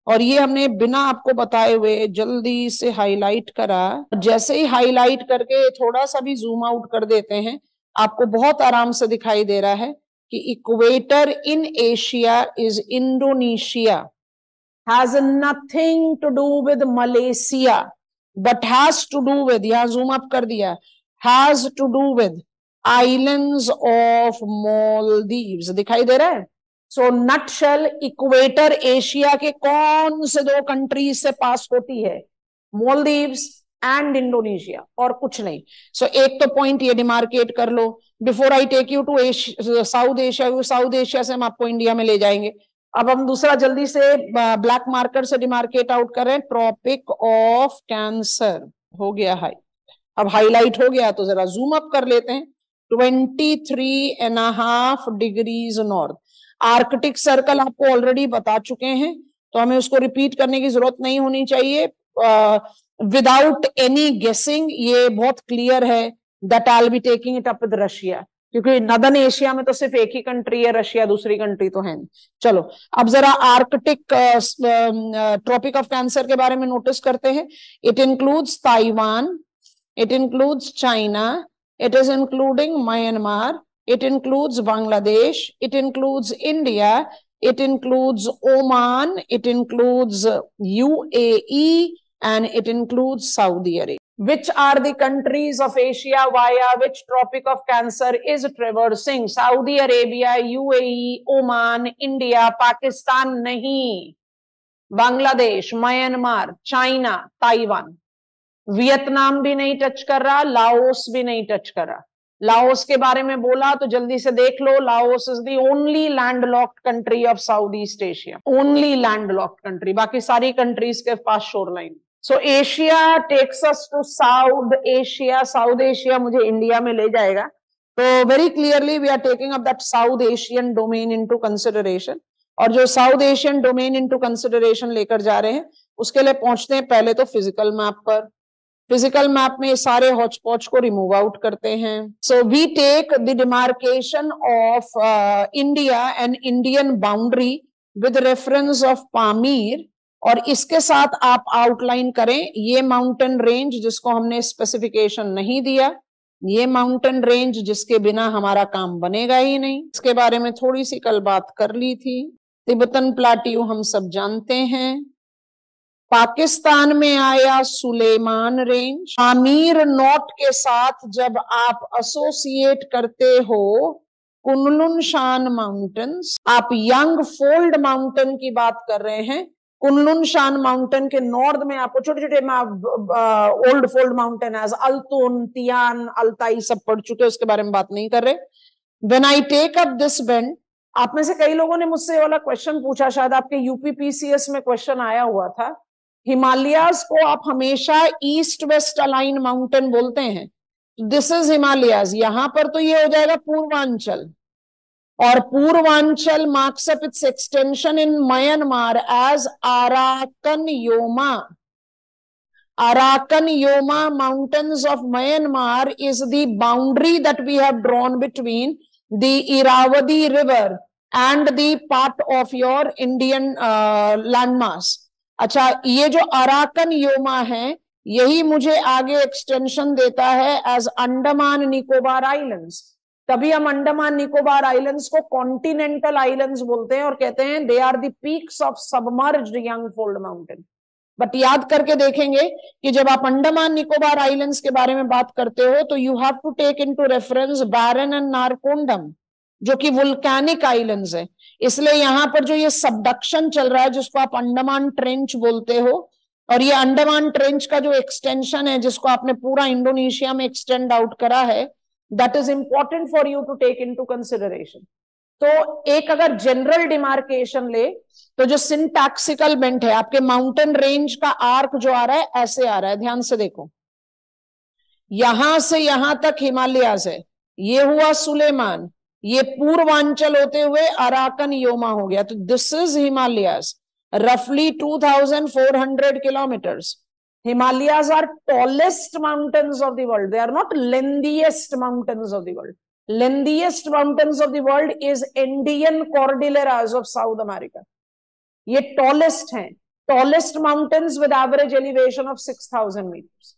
[SPEAKER 1] और ये हमने बिना आपको बताए हुए जल्दी से हाईलाइट करा. जैसे ही हाईलाइट करके थोड़ा सा भी जूम आउट कर देते हैं आपको बहुत आराम से दिखाई दे रहा है कि equator in Asia is Indonesia, has nothing to do with Malaysia, but has to do with, यहां जूम अप कर दिया, has to do with islands of Maldives, दिखाई दे रहा है। सो नटशेल इक्वेटर एशिया के कौन से दो कंट्रीज से पास होती है? मालदीव्स एंड इंडोनेशिया, और कुछ नहीं। सो एक तो पॉइंट ये डिमार्केट कर लो before I take you to South Asia. South Asia से हम आपको इंडिया में ले जाएंगे। अब हम दूसरा जल्दी से ब्लैक मार्कर से डिमार्केट आउट कर रहे हैं, ट्रॉपिक ऑफ कैंसर हो गया हाई, अब हाईलाइट हो गया तो जरा जूम अप कर लेते हैं। 23.5 डिग्रीज नॉर्थ। आर्कटिक सर्कल आपको ऑलरेडी बता चुके हैं, तो हमें उसको रिपीट करने की जरूरत नहीं होनी चाहिए। विदाउट एनी गेसिंग ये बहुत क्लियर है that I will be taking it up with Russia, क्योंकि नदर्न एशिया में तो सिर्फ एक ही कंट्री है, रशिया दूसरी कंट्री तो है नहीं। चलो अब जरा आर्कटिक ट्रॉपिक ऑफ कैंसर के बारे में नोटिस करते हैं। It includes Taiwan, it includes China, it is including Myanmar, it includes Bangladesh, it includes India, it includes Oman, it includes UAE, and it includes Saudi Arabia. Which are the countries of Asia via which tropic of cancer is traversing? Saudi Arabia, UAE, Oman, India, Pakistan नहीं, Bangladesh, Myanmar, China, Taiwan. Vietnam भी नहीं touch कर रहा, Laos भी नहीं touch कर रहा। Laos के बारे में बोला तो जल्दी से देख लो, Laos is the only landlocked country of South East Asia, only landlocked country, बाकी सारी कंट्रीज के पास shoreline. So Asia takes us to South Asia, South Asia मुझे इंडिया में ले जाएगा। तो very clearly we are taking up that South Asian domain into consideration, और जो South Asian domain into consideration लेकर जा रहे हैं उसके लिए पहुंचते हैं पहले तो फिजिकल मैप पर। फिजिकल मैप में सारे हॉच पॉच को रिमूव आउट करते हैं। So we take the demarcation of India and Indian boundary with reference of Pamir, और इसके साथ आप आउटलाइन करें ये माउंटेन रेंज जिसको हमने स्पेसिफिकेशन नहीं दिया, ये माउंटेन रेंज जिसके बिना हमारा काम बनेगा ही नहीं। इसके बारे में थोड़ी सी कल बात कर ली थी। तिब्बतन प्लाट्यू हम सब जानते हैं। पाकिस्तान में आया सुलेमान रेंज। पामीर नोट के साथ जब आप एसोसिएट करते हो कुनलुन शान माउंटेन्स, आप यंग फोल्ड माउंटेन की बात कर रहे हैं। कुनलुन शान माउंटेन के नॉर्थ में आपको छोटे छोटे old fold mountain as Altun, Tian, Altai सब पढ़ चुके, उसके बारे में बात नहीं कर रहे। When I take up this bend, आप में से कई लोगों ने मुझसे वाला क्वेश्चन पूछा, शायद आपके यूपीपीसीएस में क्वेश्चन आया हुआ था। हिमालयाज को आप हमेशा ईस्ट वेस्ट अलाइन माउंटेन बोलते हैं, दिस इज हिमालयाज। यहां पर तो ये हो जाएगा पूर्वांचल, और Purvanchal marks up its extension in Myanmar as Arakan Yoma. Arakan Yoma mountains of Myanmar is the boundary that we have drawn between the Irrawaddy river and the part of your Indian landmass. अच्छा, ये जो Arakan Yoma है यही मुझे आगे extension देता है as Andaman Nicobar islands. तभी हम अंडमान निकोबार आइलैंड्स को कॉन्टिनेंटल आइलैंड्स बोलते हैं और कहते हैं they are the peaks of submerged young fold mountain. But याद करके देखेंगे कि जब आप अंडमान निकोबार आइलैंड्स के बारे में बात करते हो तो you have to take into reference Barren and Narcondam, जो कि वुल्केनिक आइलैंड्स है। इसलिए यहां पर जो ये सबडक्शन चल रहा है जिसको आप अंडमान ट्रेंच बोलते हो, और ये अंडमान ट्रेंच का जो एक्सटेंशन है जिसको आपने पूरा इंडोनेशिया में एक्सटेंड आउट करा है, that is important for you to take into consideration. तो एक अगर जनरल डिमार्केशन ले तो जो सिंटैक्सिकल बेंट है, आपके माउंटेन रेंज का आर्क जो आ रहा है ऐसे आ रहा है, ध्यान से देखो, यहां से यहां तक हिमालयाज है, ये हुआ सुलेमान, ये पूर्वांचल होते हुए अराकन योमा हो गया। तो दिस इज हिमालयाज, रफली 2400 kilometres. Himalayas are tallest mountains of the world. They are not lengthiest mountains of the world. Lengthiest mountains of the world is Andean Cordilleras of South America. ये tallest हैं, tallest mountains with average elevation of 6000 meters.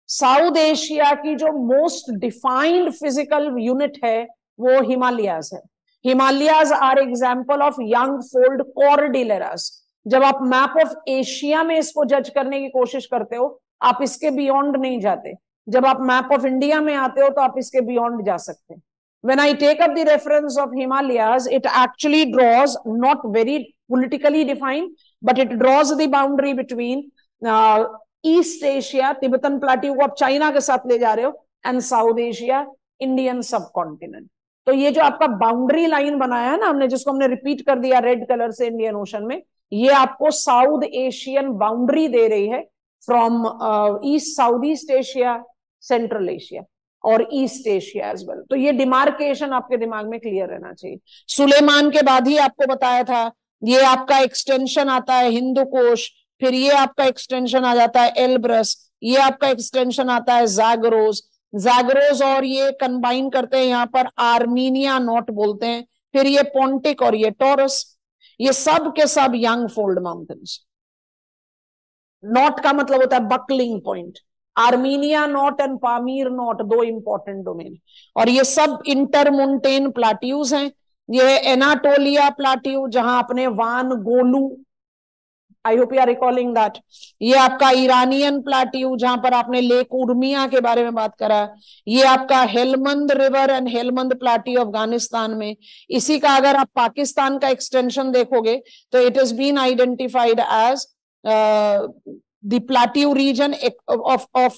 [SPEAKER 1] South Asia की जो most defined physical unit है वो हिमालयाज है। Himalayas are example of young fold cordilleras. जब आप map of Asia में इसको जज करने की कोशिश करते हो, आप इसके बियॉन्ड नहीं जाते। जब आप मैप ऑफ इंडिया में आते हो तो आप इसके बियॉन्ड जा सकते हैं। When I take up the reference of Himalayas, it actually draws, not very politically defined, but it draws the boundary between East Asia, Tibetan Plateau को आप चाइना के साथ ले जा रहे हो, and South Asia, Indian subcontinent. तो ये जो आपका बाउंड्री लाइन बनाया है ना हमने, जिसको हमने रिपीट कर दिया रेड कलर से इंडियन ओशन में, ये आपको साउथ एशियन बाउंड्री दे रही है from east, south East Asia, central Asia और ईस्ट एशिया एज वेल। तो ये डिमार्केशन आपके दिमाग में क्लियर रहना चाहिए। सुलेमान के बाद ही आपको बताया था, ये आपका एक्सटेंशन आता है हिंदू कोश, फिर ये आपका एक्सटेंशन आ जाता है एल्ब्रस, ये आपका एक्सटेंशन आता है ज़ाग्रोस, ज़ाग्रोस और ये कंबाइन करते हैं यहाँ पर आर्मीनिया नॉट बोलते हैं, फिर ये पोंटिक और ये टॉरस, ये सब के सब यंग फोल्ड माउंटेन्स। नॉट का मतलब होता है buckling point. Armenia not and Pamir not दो इंपॉर्टेंट डोमेन, और ये सब इंटरमुंटेन प्लाट्यूज हैं। ये एनाटोलिया प्लाट्यू जहां अपने Van Golu, I hope you are recalling that. ये आपका ईरानियन प्लाट्यू जहां पर आपने लेक उर्मिया के बारे में बात करा। ये आपका Helmand river and Helmand plateau Afghanistan में। इसी का अगर आप पाकिस्तान का एक्सटेंशन देखोगे तो it is been identified as the plateau region of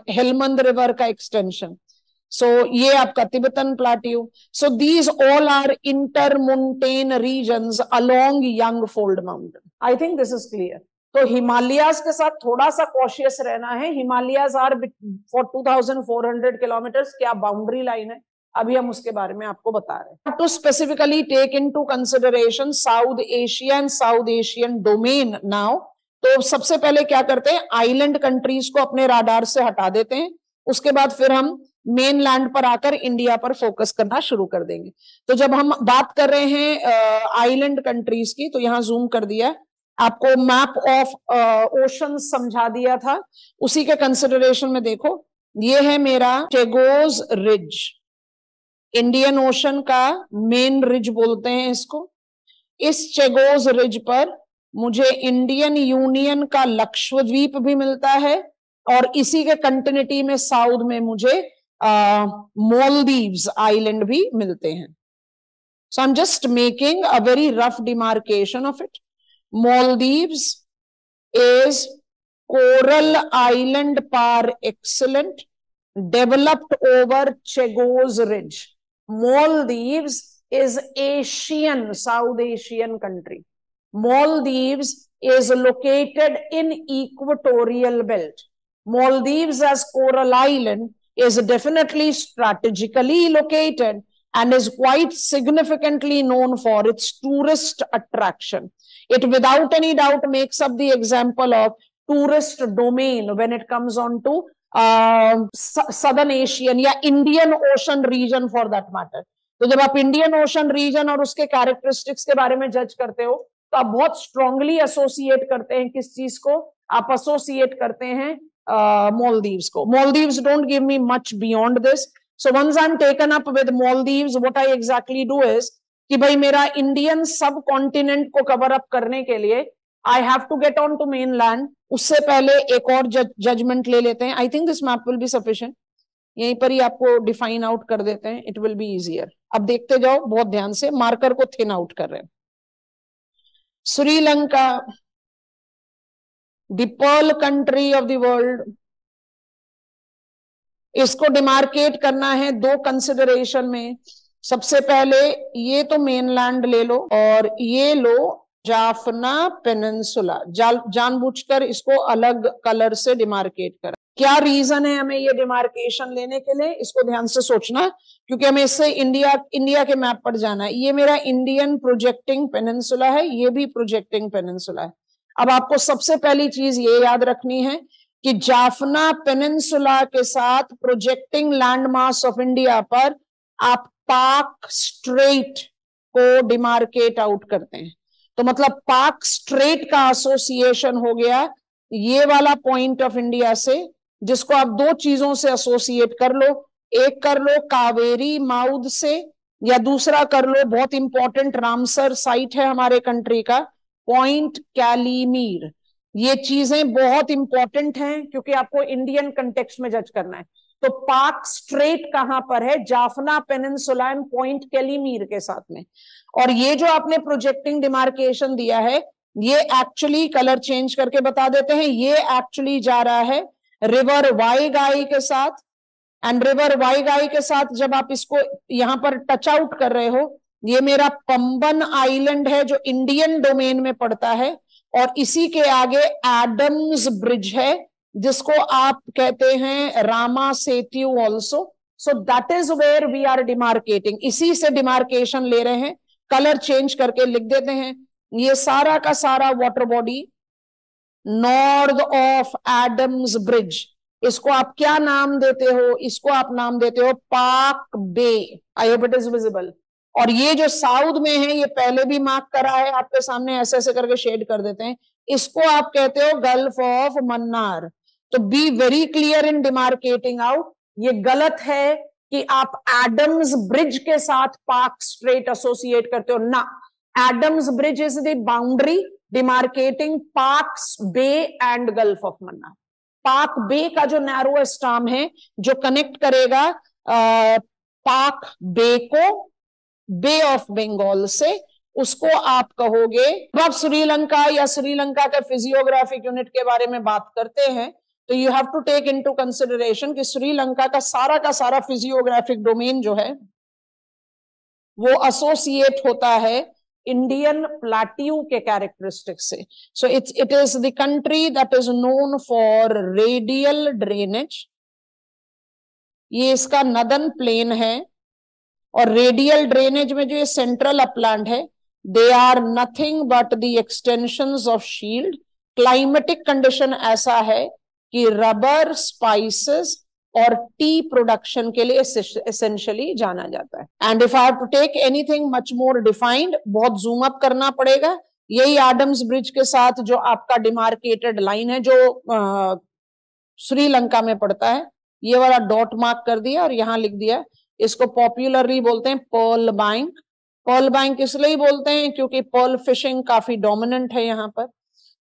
[SPEAKER 1] Helmand river का extension. So ये आपका Tibetan plateau. So these all are intermontane regions along young fold mountain. I think this is clear. तो हिमालयाज के साथ थोड़ा सा कॉशियस रहना है। हिमालयाज आर फॉर 2400 किलोमीटर्स क्या बाउंड्री लाइन है, अभी हम उसके बारे में आपको बता रहे हैं। To specifically take into consideration South Asia and South Asian domain now. तो सबसे पहले क्या करते हैं, आइलैंड कंट्रीज को अपने राडार से हटा देते हैं, उसके बाद फिर हम मेन लैंड पर आकर इंडिया पर फोकस करना शुरू कर देंगे। तो जब हम बात कर रहे हैं आइलैंड कंट्रीज की, तो यहाँ जूम कर दिया, आपको मैप ऑफ ओशन समझा दिया था, उसी के कंसिडरेशन में देखो, ये है मेरा चेगोज रिज, इंडियन ओशन का मेन रिज बोलते हैं इसको। इस चेगोज रिज पर मुझे इंडियन यूनियन का लक्षद्वीप भी मिलता है, और इसी के कंटिन्यूटी में साउथ में मुझे मालदीव्स आइलैंड भी मिलते हैं। So I am just making a very rough demarcation of it. Maldives is coral island par excellent, developed over Chagos Ridge. Maldives is Asian, South Asian country. Maldives is located in equatorial belt. Maldives as coral island is definitely strategically located and is quite significantly known for its tourist attraction. It without any doubt makes up the example of tourist domain when it comes on to Southern Asian या Indian Ocean region for that matter. तो जब आप Indian Ocean region और उसके characteristics के बारे में जज करते हो, तो आप बहुत स्ट्रांगली एसोसिएट करते हैं किस चीज को, आप एसोसिएट करते हैं मालदीव्स को। Maldives don't give me much beyond this. So once I am taken up with Maldives, what I exactly do is कि भाई मेरा इंडियन सब कॉन्टिनेंट को कवर अप करने के लिए I have to get on to mainland. उससे पहले एक और जजमेंट ले लेते हैं। I think this map will be sufficient, यहीं पर ही आपको डिफाइन आउट कर देते हैं, इट विल बी इजियर। अब देखते जाओ बहुत ध्यान से, मार्कर को थिन आउट कर रहे हैं। Sri Lanka, the pearl country of the world, इसको डिमार्केट करना है दो कंसिडरेशन में। सबसे पहले ये तो मेनलैंड ले लो, और ये लो जाफना पेनिनसुला। जानबूझकर इसको अलग कलर से डिमार्केट कर। क्या रीजन है हमें ये डिमार्केशन लेने के लिए, इसको ध्यान से सोचना, क्योंकि हमें इससे इंडिया के मैप पर जाना है। ये मेरा इंडियन प्रोजेक्टिंग पेनिनसुला है, ये भी प्रोजेक्टिंग पेनिनसुला है। अब आपको सबसे पहली चीज ये याद रखनी है कि जाफना पेनिनसुला के साथ प्रोजेक्टिंग लैंडमास ऑफ इंडिया पर आप पाक स्ट्रेट को डिमार्केट आउट करते हैं। तो मतलब पाक स्ट्रेट का एसोसिएशन हो गया ये वाला पॉइंट ऑफ इंडिया से, जिसको आप दो चीजों से एसोसिएट कर लो। एक कर लो कावेरी माउथ से, या दूसरा कर लो, बहुत इंपॉर्टेंट रामसर साइट है हमारे कंट्री का, पॉइंट कैलीमीर। ये चीजें बहुत इंपॉर्टेंट हैं क्योंकि आपको इंडियन कंटेक्स्ट में जज करना है। तो पाक स्ट्रेट कहां पर है? जाफना पेनिनसुला एंड पॉइंट कैलीमीर के साथ में। और ये जो आपने प्रोजेक्टिंग डिमार्केशन दिया है, ये एक्चुअली, कलर चेंज करके बता देते हैं, ये एक्चुअली जा रहा है रिवर वाईगाई के साथ। एंड रिवर वाईगाई के साथ जब आप इसको यहां पर टच आउट कर रहे हो, ये मेरा पंबन आइलैंड है जो इंडियन डोमेन में पड़ता है, और इसी के आगे एडम्स ब्रिज है जिसको आप कहते हैं Rama Setu also. So that is where we are demarcating, इसी से डिमार्केशन ले रहे हैं। कलर चेंज करके लिख देते हैं, ये सारा का सारा water body north of Adam's Bridge, इसको आप क्या नाम देते हो? इसको आप नाम देते हो Palk Bay. I hope it is visible. और ये जो साउथ में है, ये पहले भी मार्क करा है आपके सामने, ऐसे ऐसे करके शेड कर देते हैं, इसको आप कहते हो गल्फ ऑफ मन्नार। तो be very clear in demarcating out. ये गलत है कि आप एडम्स ब्रिज के साथ पाक स्ट्रेट एसोसिएट करते हो ना। Adam's Bridge is the boundary demarcating Palk bay and gulf of Mannar. Palk bay का जो नैरोएस्ट आर्म है जो कनेक्ट करेगा पाक बे को बे ऑफ बंगाल से, उसको आप कहोगे। अब श्रीलंका या श्रीलंका के फिजियोग्राफिक यूनिट के बारे में बात करते हैं तो you have to take into consideration कि श्रीलंका का सारा फिजियोग्राफिक डोमेन जो है वो एसोसिएट होता है इंडियन प्लाट्यू के कैरेक्टरिस्टिक्स से। सो it is the country that is known for radial drainage. ये इसका नदन प्लेन है, और रेडियल ड्रेनेज में जो ये सेंट्रल अपलैंड है, they are nothing but the extensions of shield. Climatic condition ऐसा है कि रबर, स्पाइसेस और टी प्रोडक्शन के लिए एसेंशियली जाना जाता है। And if I have to take anything much more defined, बहुत जूम अप करना पड़ेगा। यही एडम्स ब्रिज के साथ जो आपका डिमार्केटेड लाइन है जो श्रीलंका में पड़ता है, ये वाला डॉट मार्क कर दिया और यहां लिख दिया, इसको पॉपुलरली बोलते हैं पर्ल बैंक। पर्ल बैंक इसलिए बोलते हैं क्योंकि पर्ल फिशिंग काफी डोमिनेंट है यहाँ पर।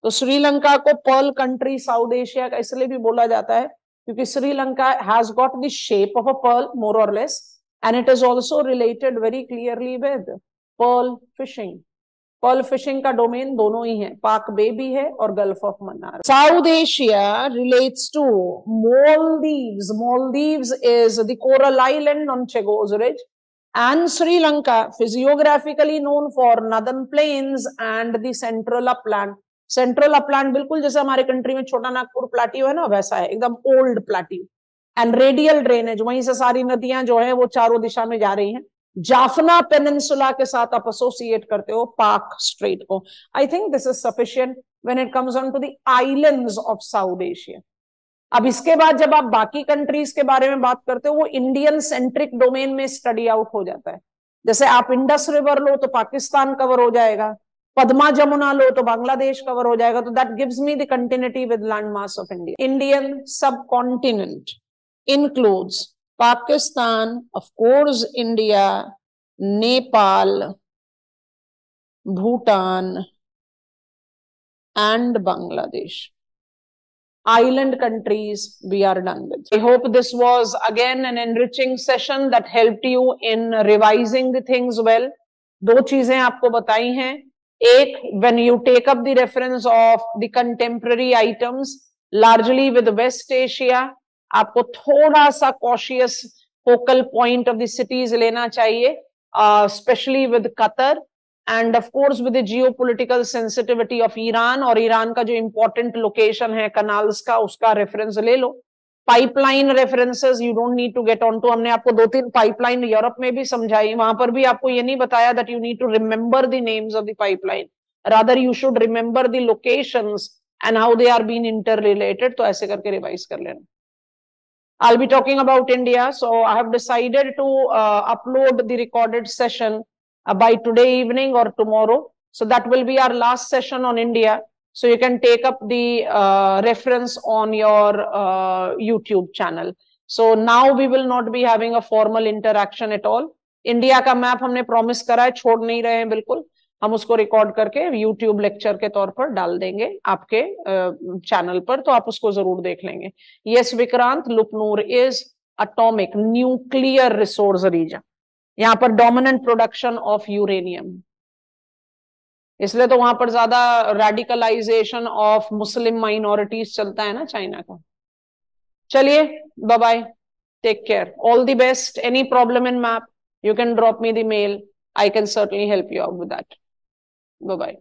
[SPEAKER 1] तो श्रीलंका को पर्ल कंट्री साउथ एशिया का इसलिए भी बोला जाता है क्योंकि Sri Lanka has got the shape of a pearl more or less, and it is also related very clearly with pearl fishing. Pearl fishing का डोमेन दोनों ही है, पाक बे भी है और Gulf of Mannar. South Asia relates to Maldives. Maldives is the coral island on Chagos ridge, and Sri Lanka physiographically known for northern plains and the central upland. Central upland बिल्कुल जैसे हमारे कंट्री में छोटा नागपुर प्लाट्यू है ना, वैसा है, एकदम old plateau. And radial drainage, वहीं से सारी नदियां जो है वो चारों दिशा में जा रही हैं। जाफना पेनिनसुला के साथ आप एसोसिएट करते हो पाक स्ट्रेट को। I think this is sufficient when it comes on to the islands of South Asia. अब इसके बाद जब आप बाकी कंट्रीज के बारे में बात करते हो, वो इंडियन सेंट्रिक डोमेन में स्टडी आउट हो जाता है। जैसे आप इंडस रिवर लो तो पाकिस्तान कवर हो जाएगा, पद्मा जमुना लो तो बांग्लादेश कवर हो जाएगा। तो that gives me the continuity with land mass of India. Indian subcontinent includes Pakistan, of course, India, Nepal, Bhutan, and Bangladesh. Island countries we are done with. I hope this was again an enriching session that helped you in revising the things well. दो चीजें आपको बताई हैं। एक, when you take up the reference of the contemporary items, largely with West Asia, आपको थोड़ा सा cautious focal point of the cities लेना चाहिए, specially with Qatar, end of course with the geopolitical sensitivity of Iran. और Iran का जो important location है canals का, उसका रेफरेंस ले लो। Pipeline references you don't need to get on to. हमने आपको 2-3 पाइपलाइन यूरोप में भी समझाई, वहां पर भी आपको ये नहीं बताया that you need to remember the names of the pipeline, rather you should remember the locations and how they are been interrelated. तो ऐसे करके रिवाइज कर लेना। I'll be talking about India, so I have decided to upload the recorded session by today evening or tomorrow. So that will be our last session on India. So you can take up the reference on your YouTube channel. So now we will not be having a formal interaction at all. India का map हमने promise करा है, छोड़ नहीं रहे हैं बिल्कुल। हम उसको रिकॉर्ड करके यूट्यूब लेक्चर के तौर पर डाल देंगे आपके चैनल पर, तो आप उसको जरूर देख लेंगे। यस विक्रांत, लुकनूर is atomic nuclear resource region, यहाँ पर डोमिनेंट प्रोडक्शन ऑफ यूरेनियम, इसलिए तो वहां पर ज्यादा रेडिकलाइजेशन ऑफ मुस्लिम माइनॉरिटीज चलता है ना चाइना का। चलिए, bye bye, take care, all the best. Any problem in map, you can drop me the mail. I can certainly help you out with that. Bye bye.